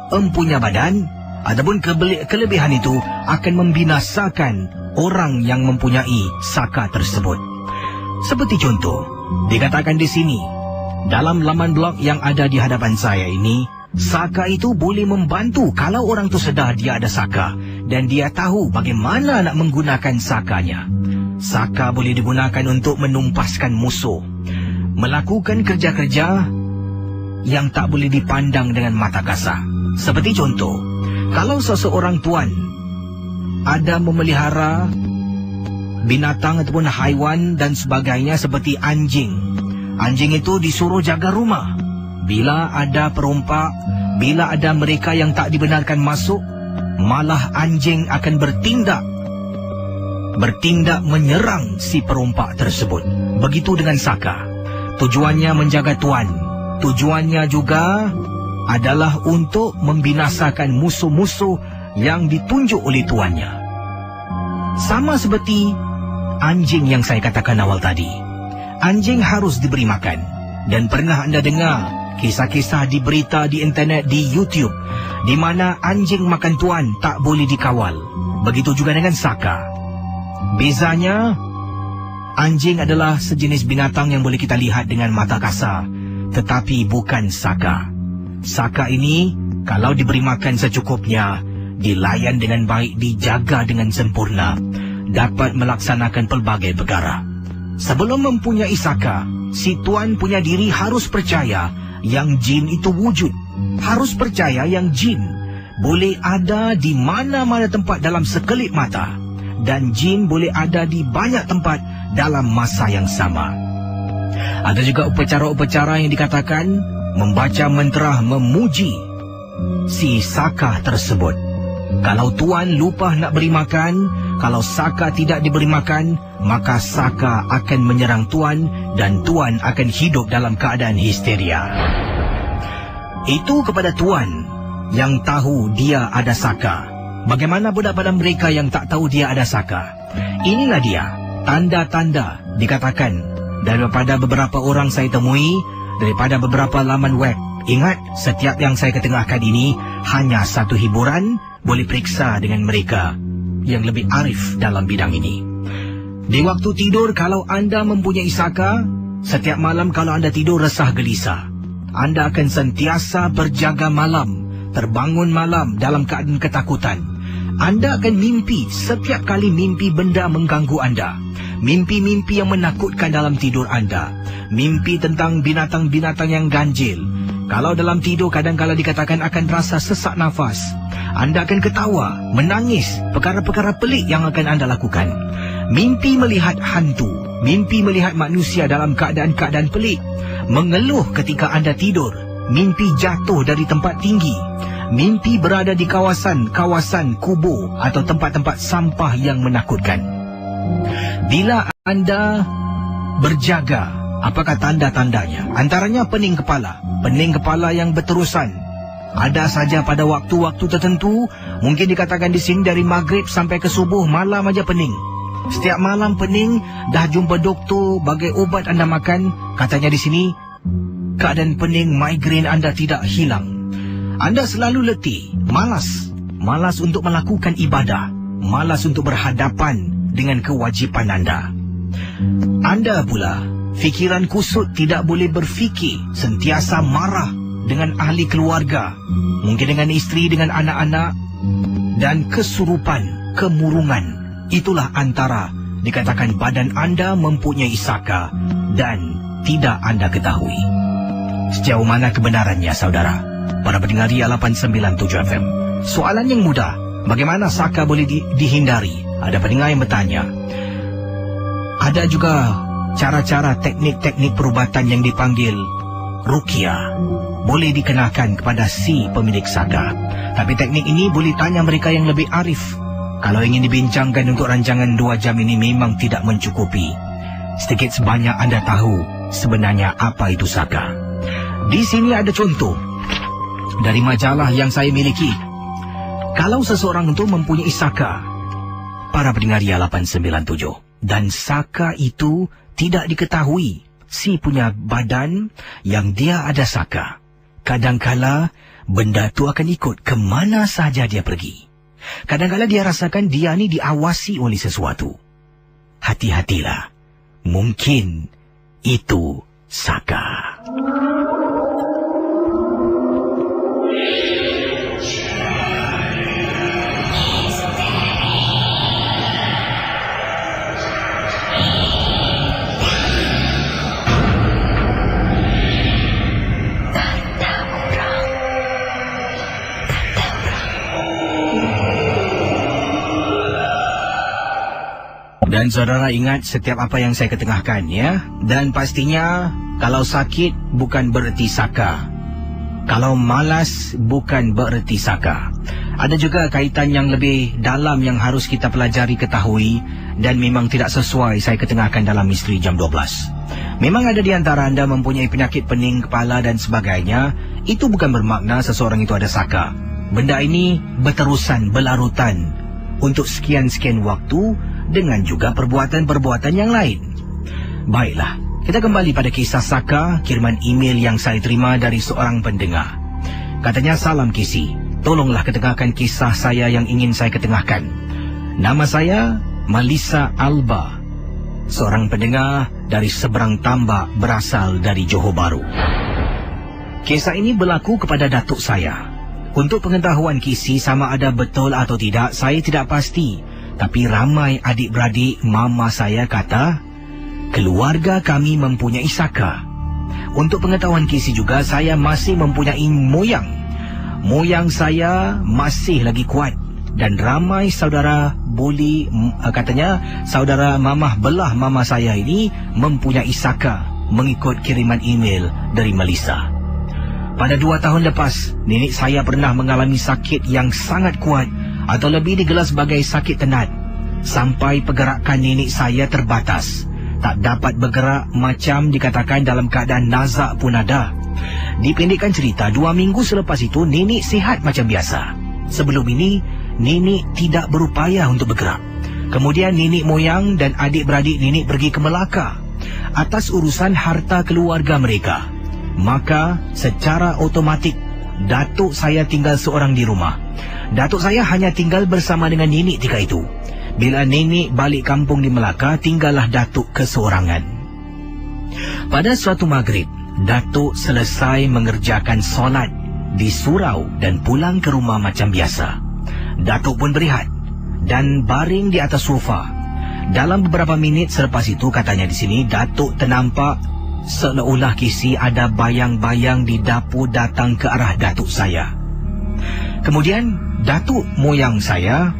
empunya badan, ataupun kelebihan itu akan membinasakan orang yang mempunyai Saka tersebut. Seperti contoh, dikatakan di sini, dalam laman blog yang ada di hadapan saya ini, Saka itu boleh membantu kalau orang itu sedar dia ada Saka dan dia tahu bagaimana nak menggunakan Sakanya. Saka boleh digunakan untuk menumpaskan musuh, melakukan kerja-kerja yang tak boleh dipandang dengan mata kasar. Seperti contoh, kalau seseorang tuan ada memelihara binatang ataupun haiwan dan sebagainya seperti anjing. Anjing itu disuruh jaga rumah. Bila ada perompak, bila ada mereka yang tak dibenarkan masuk, malah anjing akan bertindak menyerang si perompak tersebut. Begitu dengan Saka. Tujuannya menjaga tuan. Tujuannya juga adalah untuk membinasakan musuh-musuh yang ditunjuk oleh tuannya. Sama seperti anjing yang saya katakan awal tadi. Anjing harus diberi makan. Dan pernah anda dengar kisah-kisah di berita, di internet, di YouTube, di mana anjing makan tuan tak boleh dikawal. Begitu juga dengan Saka. Bezanya, anjing adalah sejenis binatang yang boleh kita lihat dengan mata kasar, tetapi bukan Saka. Saka ini, kalau diberi makan secukupnya, dilayan dengan baik, dijaga dengan sempurna, dapat melaksanakan pelbagai perkara. Sebelum mempunyai Saka, si tuan punya diri harus percaya yang jin itu wujud. Harus percaya yang jin boleh ada di mana-mana tempat dalam sekelip mata. Dan jin boleh ada di banyak tempat dalam masa yang sama. Ada juga upacara-upacara yang dikatakan membaca mantra memuji si Saka tersebut. Kalau tuan lupa nak beri makan, kalau Saka tidak diberi makan, maka Saka akan menyerang tuan dan tuan akan hidup dalam keadaan histeria. Itu kepada tuan yang tahu dia ada Saka. Bagaimana pula pada mereka yang tak tahu dia ada Saka? Inilah dia tanda-tanda dikatakan daripada beberapa orang saya temui, daripada beberapa laman web. Ingat, setiap yang saya ketengahkan ini hanya satu hiburan. Boleh periksa dengan mereka yang lebih arif dalam bidang ini. Di waktu tidur, kalau anda mempunyai Saka, setiap malam kalau anda tidur resah gelisah, anda akan sentiasa berjaga malam, terbangun malam dalam keadaan ketakutan. Anda akan mimpi, setiap kali mimpi benda mengganggu anda. Mimpi-mimpi yang menakutkan dalam tidur anda. Mimpi tentang binatang-binatang yang ganjil. Kalau dalam tidur kadang-kala dikatakan akan rasa sesak nafas.
Anda akan ketawa, menangis, perkara-perkara pelik yang akan anda lakukan. Mimpi melihat hantu, mimpi melihat manusia dalam keadaan-keadaan pelik, mengeluh ketika anda tidur, mimpi jatuh dari tempat tinggi, mimpi berada di kawasan-kawasan kubur atau tempat-tempat sampah yang menakutkan. Bila anda berjaga, apakah tanda-tandanya? Antaranya pening kepala yang berterusan. Ada saja pada waktu-waktu tertentu, mungkin dikatakan di sini dari maghrib sampai ke subuh, malam aja pening. Setiap malam pening, dah jumpa doktor, bagai ubat anda makan. Katanya di sini, keadaan pening migrain anda tidak hilang. Anda selalu letih, malas untuk melakukan ibadah, malas untuk berhadapan dengan kewajipan anda. Anda pula, fikiran kusut, tidak boleh berfikir, sentiasa marah dengan ahli keluarga, mungkin dengan isteri, dengan anak-anak, dan kesurupan, kemurungan. Itulah antara dikatakan badan anda mempunyai saka dan tidak anda ketahui. Sejauh mana kebenarannya, saudara? Para pendengar Ria 897 FM. Soalan yang mudah, bagaimana saka boleh dihindari? Ada pendengar yang bertanya. Ada juga cara-cara teknik-teknik perubatan yang dipanggil ruqyah, boleh dikenakan kepada si pemilik saka. Tapi teknik ini boleh tanya mereka yang lebih arif. Kalau ingin dibincangkan untuk rancangan 2 jam ini memang tidak mencukupi. Sedikit sebanyak anda tahu sebenarnya apa itu saka. Di sini ada contoh dari majalah yang saya miliki. Kalau seseorang itu mempunyai saka, para pendengar Ria 897, dan saka itu tidak diketahui si punya badan yang dia ada saka, kadangkala benda tu akan ikut ke mana saja dia pergi. Kadangkala dia rasakan dia ni diawasi oleh sesuatu. Hati-hatilah, mungkin itu saka. Dan saudara ingat setiap apa yang saya ketengahkan, ya. Dan pastinya kalau sakit bukan bererti saka. Kalau malas bukan bererti saka. Ada juga kaitan yang lebih dalam yang harus kita pelajari, ketahui, dan memang tidak sesuai saya ketengahkan dalam Misteri Jam 12. Memang ada di antara anda mempunyai penyakit pening kepala dan sebagainya. Itu bukan bermakna seseorang itu ada saka. Benda ini berterusan, berlarutan untuk sekian-sekian waktu, dengan juga perbuatan-perbuatan yang lain. Baiklah, kita kembali pada kisah saka, kiriman email yang saya terima dari seorang pendengar. Katanya, salam Kisi, tolonglah ketengahkan kisah saya yang ingin saya ketengahkan. Nama saya Malisa Alba, seorang pendengar dari seberang tambak, berasal dari Johor Bahru. Kisah ini berlaku kepada datuk saya. Untuk pengetahuan Kisi, sama ada betul atau tidak, saya tidak pasti. Tapi ramai adik-beradik mama saya kata, keluarga kami mempunyai saka. Untuk pengetahuan Kisi juga, saya masih mempunyai moyang. Moyang saya masih lagi kuat. Dan ramai saudara boleh, katanya, saudara mamah belah mama saya ini mempunyai saka, mengikut kiriman email dari Melissa. Pada 2 tahun lepas, nenek saya pernah mengalami sakit yang sangat kuat, atau lebih digelar sebagai sakit tenat, sampai pergerakan nenek saya terbatas. Tak dapat bergerak, macam dikatakan dalam keadaan nazak pun ada. Dipendekkan cerita, 2 minggu selepas itu nenek sihat macam biasa. Sebelum ini, nenek tidak berupaya untuk bergerak. Kemudian nenek moyang dan adik-beradik nenek pergi ke Melaka atas urusan harta keluarga mereka. Maka secara otomatik datuk saya tinggal seorang di rumah. Datuk saya hanya tinggal bersama dengan nenek ketika itu. Bila nenek balik kampung di Melaka, tinggallah datuk keseorangan. Pada suatu maghrib, datuk selesai mengerjakan solat di surau dan pulang ke rumah macam biasa. Datuk pun berehat dan baring di atas sofa. Dalam beberapa minit selepas itu, katanya di sini, datuk ternampak seolah-olah Kisi ada bayang-bayang di dapur datang ke arah datuk saya. Kemudian datuk moyang saya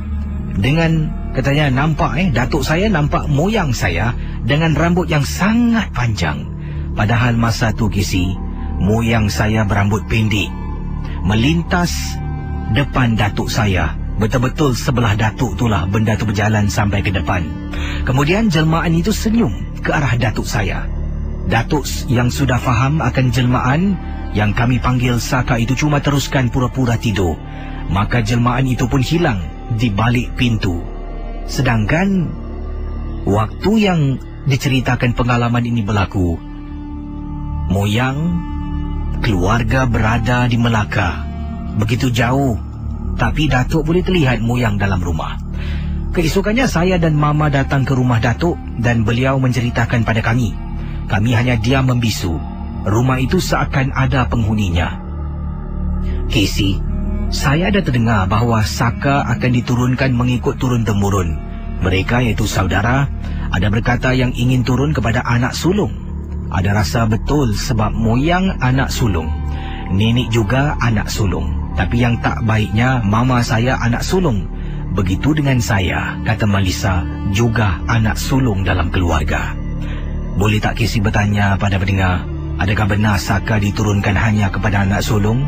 dengan, katanya nampak datuk saya nampak moyang saya dengan rambut yang sangat panjang. Padahal masa tu Kisi, moyang saya berambut pendek. Melintas depan datuk saya. Betul-betul sebelah datuk itulah benda tu berjalan sampai ke depan. Kemudian jelmaan itu senyum ke arah datuk saya. Datuk yang sudah faham akan jelmaan yang kami panggil Saka itu cuma teruskan pura-pura tidur. Maka jelmaan itu pun hilang di balik pintu. Sedangkan waktu yang diceritakan pengalaman ini berlaku, moyang keluarga berada di Melaka, begitu jauh, tapi datuk boleh terlihat moyang dalam rumah. Keesokannya saya dan mama datang ke rumah datuk dan beliau menceritakan pada kami. Kami hanya diam membisu. Rumah itu seakan ada penghuninya. Casey, saya ada terdengar bahawa Saka akan diturunkan mengikut turun-temurun. Mereka iaitu saudara ada berkata yang ingin turun kepada anak sulung. Ada rasa betul sebab moyang anak sulung, nenek juga anak sulung. Tapi yang tak baiknya mama saya anak sulung. Begitu dengan saya, kata Melissa, juga anak sulung dalam keluarga. Boleh tak Casey bertanya pada pendengar, adakah benar Saka diturunkan hanya kepada anak sulung?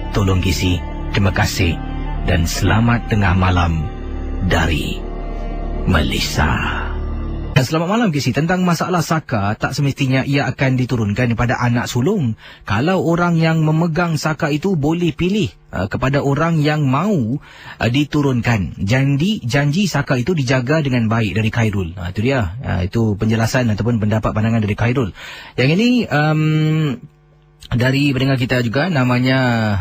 Tolong Casey. Terima kasih dan selamat tengah malam dari Melissa. Selamat malam Casey. Tentang masalah Saka, tak semestinya ia akan diturunkan kepada anak sulung. Kalau orang yang memegang Saka itu boleh pilih kepada orang yang mau diturunkan. Janji Saka itu dijaga dengan baik dari Khairul. Itu dia. Itu penjelasan ataupun pendapat pandangan dari Khairul. Yang ini dari pendengar kita juga, namanya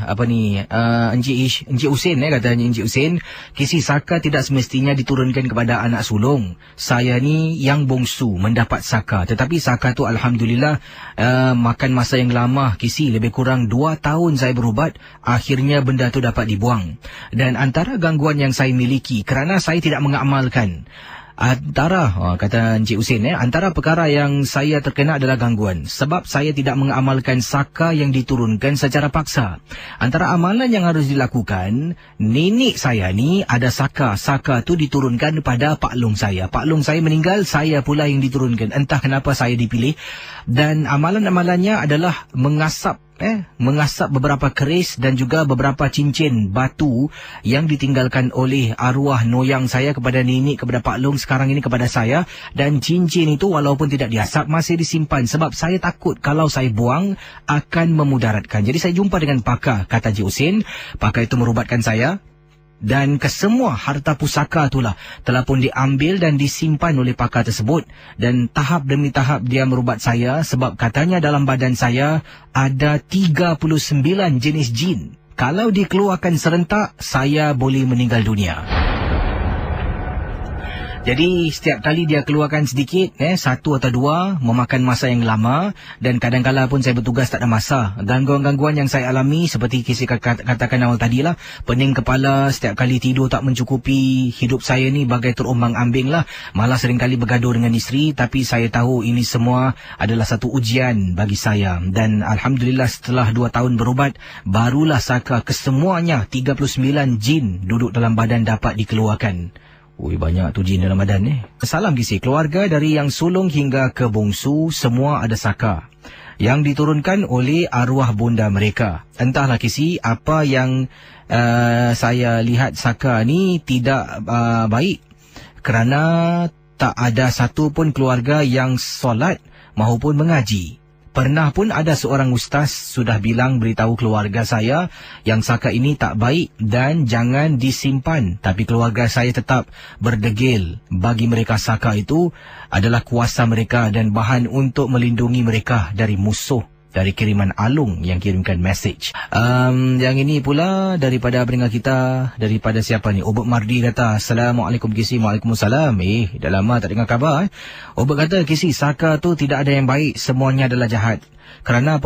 Encik Husin, katanya Encik Husin, Kisi Saka tidak semestinya diturunkan kepada anak sulung. Saya ni yang bongsu mendapat Saka, tetapi Saka tu alhamdulillah makan masa yang lama Kisi, lebih kurang 2 tahun saya berubat, akhirnya benda tu dapat dibuang. Dan antara gangguan yang saya miliki kerana saya tidak mengamalkan, kata Encik Husin, antara perkara yang saya terkena adalah gangguan sebab saya tidak mengamalkan Saka yang diturunkan secara paksa. Antara amalan yang harus dilakukan, nenek saya ni ada Saka tu diturunkan pada Pak Long saya. Pak Long saya meninggal, saya pula yang diturunkan. Entah kenapa saya dipilih. Dan amalan-amalannya adalah mengasap beberapa keris dan juga beberapa cincin batu yang ditinggalkan oleh arwah noyang saya kepada nenek, kepada Pak Long, sekarang ini kepada saya. Dan cincin itu walaupun tidak diasap masih disimpan sebab saya takut kalau saya buang akan memudaratkan. Jadi saya jumpa dengan pakar, kata Encik Husin. Pakar itu merubatkan saya. Dan kesemua harta pusaka itulah telah pun diambil dan disimpan oleh pakar tersebut. Dan tahap demi tahap dia merubat saya sebab katanya dalam badan saya ada 39 jenis jin. Kalau dikeluarkan serentak, saya boleh meninggal dunia. Jadi setiap kali dia keluarkan sedikit, 1 atau 2, memakan masa yang lama. Dan kadang-kadang pun saya bertugas tak ada masa. Gangguan-gangguan yang saya alami seperti kisah katakan awal tadilah, pening kepala, setiap kali tidur tak mencukupi. Hidup saya ni bagai terombang-ambing lah. Malah seringkali bergaduh dengan isteri. Tapi saya tahu ini semua adalah satu ujian bagi saya. Dan alhamdulillah setelah 2 tahun berubat, barulah Saka kesemuanya 39 jin duduk dalam badan dapat dikeluarkan. Ui, banyak tu jin dalam badan ni. Salam Kisi, keluarga dari yang sulung hingga ke bongsu semua ada Saka yang diturunkan oleh arwah bunda mereka. Entahlah Kisi, apa yang saya lihat Saka ni tidak baik kerana tak ada satu pun keluarga yang solat maupun mengaji. Pernah pun ada seorang ustaz sudah bilang beritahu keluarga saya yang Saka ini tak baik dan jangan disimpan. Tapi keluarga saya tetap berdegil. Bagi mereka Saka itu adalah kuasa mereka dan bahan untuk melindungi mereka dari musuh. Dari kiriman Alung yang kirimkan message. Yang ini pula daripada pendengar kita, daripada siapa ni? Obot Mardi kata, Assalamualaikum Kisi. Waalaikumsalam. Dah lama tak dengar khabar. Obot kata, Kisi, Saka tu tidak ada yang baik, semuanya adalah jahat. Kerana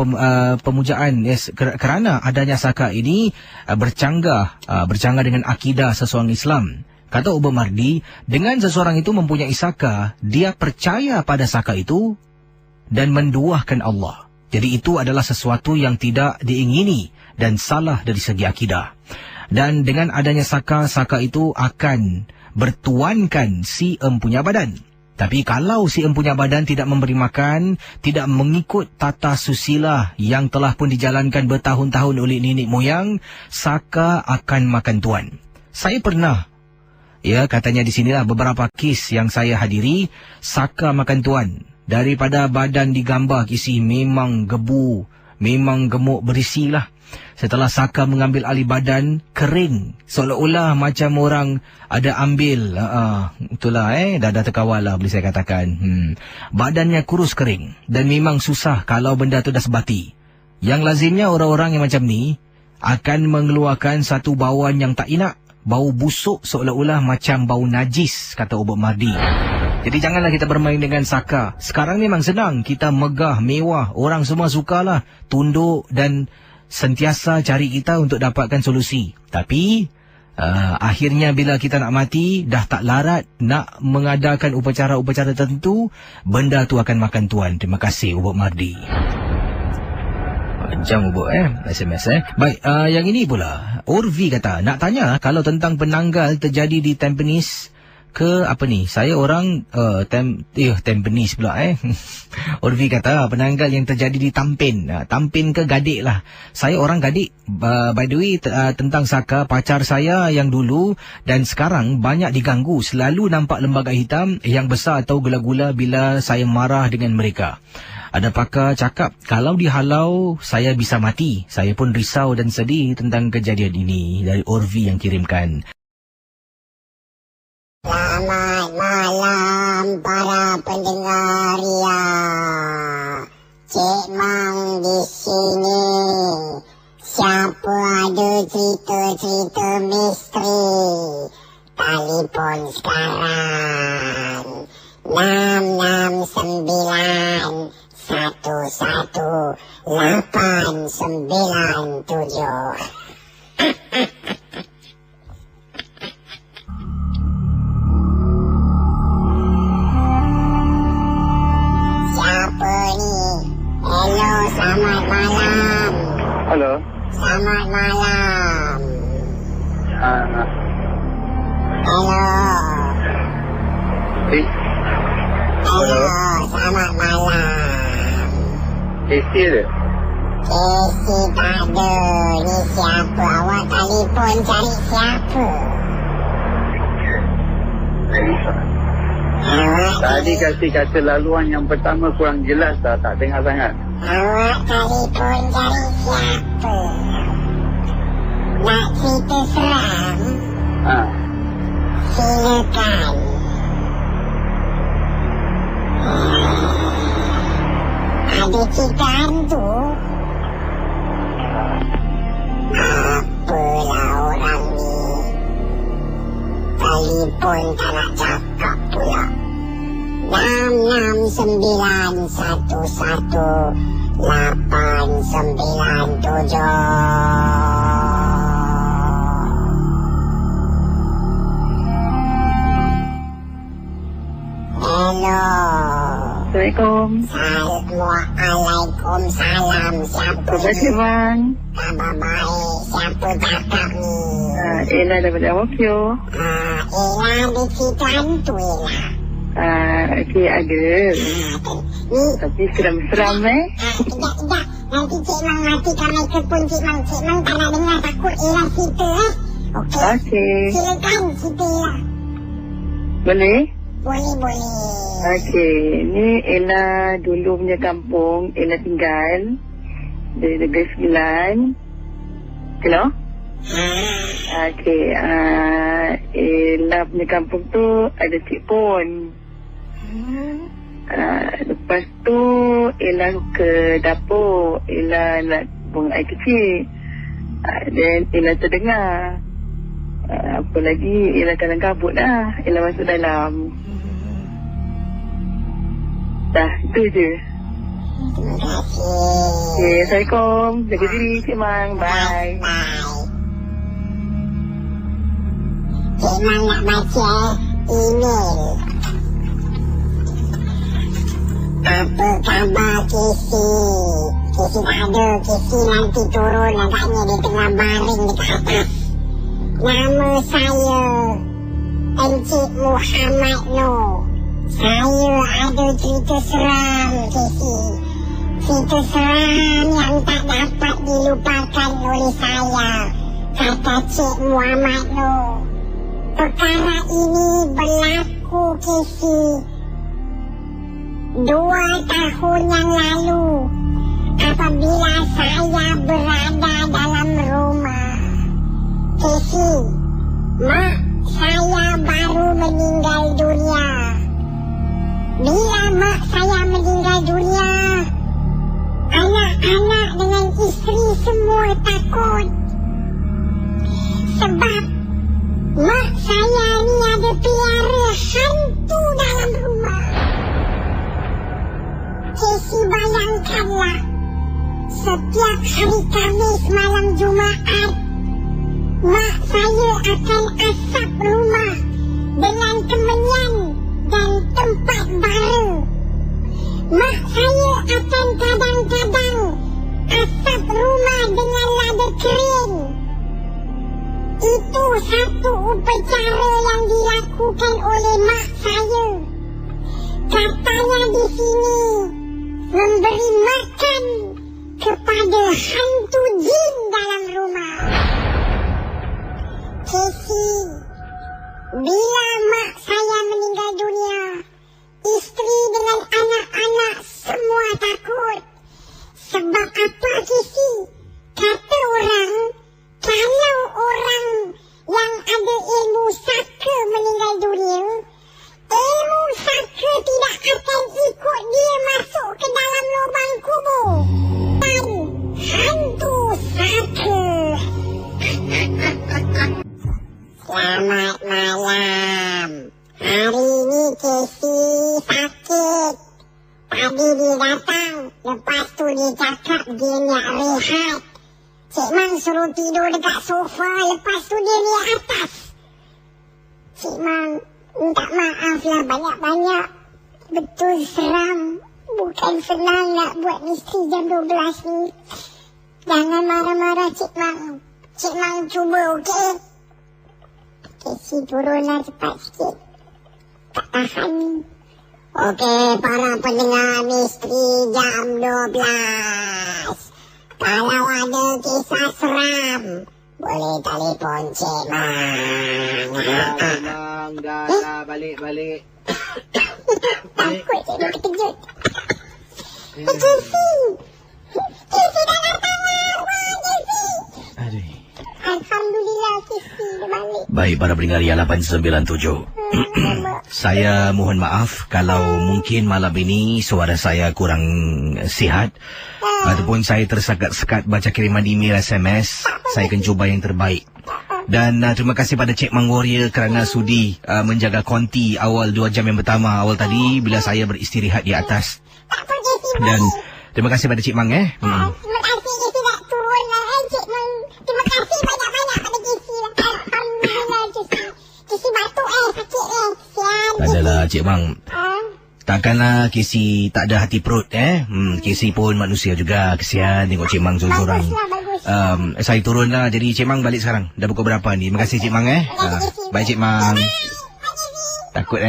pemujaan, kerana adanya Saka ini bercanggah dengan akidah seseorang Islam. Kata Obot Mardi, dengan seseorang itu mempunyai Saka, dia percaya pada Saka itu dan menduahkan Allah. Jadi itu adalah sesuatu yang tidak diingini dan salah dari segi akidah. Dan dengan adanya Saka itu akan bertuankan si empunya badan. Tapi kalau si empunya badan tidak memberi makan, tidak mengikut tata susila yang telah pun dijalankan bertahun-tahun oleh nenek moyang, Saka akan makan tuan. Saya pernah, katanya di sinilah beberapa kes yang saya hadiri, Saka makan tuan. Daripada badan digambar kisi memang gebu, memang gemuk berisilah. Setelah Saka mengambil alih badan, kering. Seolah-olah macam orang ada ambil. Itulah dah terkawal lah boleh saya katakan. Badannya kurus kering. Dan memang susah kalau benda tu dah sebati. Yang lazimnya orang-orang yang macam ni akan mengeluarkan satu bauan yang tak enak. Bau busuk seolah-olah macam bau najis, kata Ubud Mardi. Jadi janganlah kita bermain dengan Saka. Sekarang memang senang. Kita megah, mewah. Orang semua sukalah tunduk dan sentiasa cari kita untuk dapatkan solusi. Tapi akhirnya bila kita nak mati, dah tak larat nak mengadakan upacara-upacara tertentu, benda tu akan makan tuan. Terima kasih Ubud Mardi. Jam Ubud SMS Baik, yang ini pula Urvi kata, nak tanya kalau tentang penanggal terjadi di Tampines ke apa ni? Saya orang Tampines pula Urvi kata penanggal yang terjadi di Tampin. Tampin ke Gadik lah. Saya orang Gadik. By the way, tentang Saka, pacar saya yang dulu dan sekarang banyak diganggu. Selalu nampak lembaga hitam yang besar atau gula-gula bila saya marah dengan mereka. Ada pakar cakap kalau dihalau saya bisa mati. Saya pun risau dan sedih tentang kejadian ini. Dari Urvi yang kirimkan.
Selamat malam para pendengar ya. Cik Mang di sini. Siapa ada cerita-cerita misteri, telefon sekarang 669118997. Hello, selamat malam.
Halo.
Selamat malam. Hello. Hello, selamat malam.
Casey ada?
Casey tak ada. Ni siapa? Awak telefon cari siapa?
Tadi kasih kata laluan yang pertama kurang jelas tak dengar sangat.
Awak telefon cari siapa? Nak cerita seram? Silakan. Ada cerita hantu? Apalah orang ni. Telefon tak nak cakap pula. 6691897. Hello.
Assalamualaikum.
Waalaikumsalam. Siapa ni?
Bang.
Khabar baik. Siapa cakap ni?
Ella daripada Awakyo.
Ella ada cerita hantu, Ella.
Okey, ada.
Ni.
Tapi seram-seram
Kejap. Nanti Cik Mang matikan mikrofon Cik Mang. Cik Mang tak nak dengar, takut Ella cerita
Okey.
Silakan cerita Ella.
Boleh?
Boleh.
Okey, ni Ella dulu punya kampung. Ella tinggal di Negeri Sembilan. Hello? Okey, Ella punya kampung tu ada Cik Pon. Lepas tu Ella ke dapur. Ella nak buang air kecil. Dan Ella terdengar. Apa lagi, Ella kalang kabut dah. Ella masuk dalam. Dah, itu je.
Terima kasih.
Okay, Assalamualaikum. Jaga diri, Cik Mang. Bye.
Cik Mang nak baca email. Apa khabar Casey? Casey tak ada. Casey nanti turun agaknya dia tengah baring dekat atas. Nama saya Encik Muhammad Noor. Saya ada cerita seram, Casey. Cerita seram yang tak dapat dilupakan oleh saya, kata Cik Muhammad Noor. Perkara ini berlaku, Casey, 2 tahun yang lalu apabila saya berada dalam rumah. Casey, mak saya baru meninggal dunia. Bila mak saya meninggal dunia, anak-anak dengan isteri semua takut. Sebab mak saya ni ada pelihara hantu dalam rumah. Casey, bayangkanlah, setiap hari Khamis malam Jumaat, mak saya akan asap rumah dengan kemenyan dan tempat bara. Mak saya akan kadang-kadang asap rumah dengan lada kering. Itu satu upacara yang dilakukan oleh mak saya. Katanya di sini memberi makan kepada hantu jin dalam rumah. Casey, bila mak saya meninggal dunia, isteri dengan anak-anak semua takut. Sebab apa, Casey? Kata orang, kalau orang yang ada ilmu saka meninggal dunia, ilmu saka tidak akan ikut dia masuk ke dalam lubang kubur. Dan hantu saka. Selamat malam. Hari ni Casey sakit. Tadi dia datang, lepas tu dia cakap dia nak rehat. Cik Mang suruh tidur dekat sofa, lepas tu dia naik atas. Cik Mang minta maaf lah banyak-banyak. Betul seram. Bukan senang nak buat misteri jam 12 ni. Jangan marah-marah, Cik Mang. Cik Mang cuba, okey? Casey, turunlah cepat sikit. Tak tahan ni. Okey, para pendengar misteri jam 12. Kalau ada kisah seram, boleh telefon Cik Mang.
Mang, dah balik.
Takut Cik Mang terkejut. Casey! Casey dah datang lah! Wah, Casey!
Aduh.
Alhamdulillah, Casey dia balik.
Baik, para pendengar yang 897. Saya mohon maaf kalau mungkin malam ini suara saya kurang sihat ataupun saya tersekat-sekat baca kiriman email SMS. Saya akan cuba yang terbaik. Dan terima kasih pada Cik Mang Warrior kerana sudi menjaga konti awal 2 jam yang pertama awal tadi bila saya beristirahat di atas. Dan terima kasih pada Cik Mang.
Terima kasih Casey nak turun lah Cik Mang. Terima kasih banyak-banyak pada Casey. Alhamdulillah Casey. Casey batuk sakit sian.
Tak adalah Cik Mang. Takkanlah Casey tak ada hati perut Casey pun manusia juga. Kesian tengok Cik Mang sorang-sorang. Saya turun lah. Jadi Cik Mang balik sekarang. Dah pukul berapa ni? Terima kasih Cik Mang. Baik Cik Mang. Takut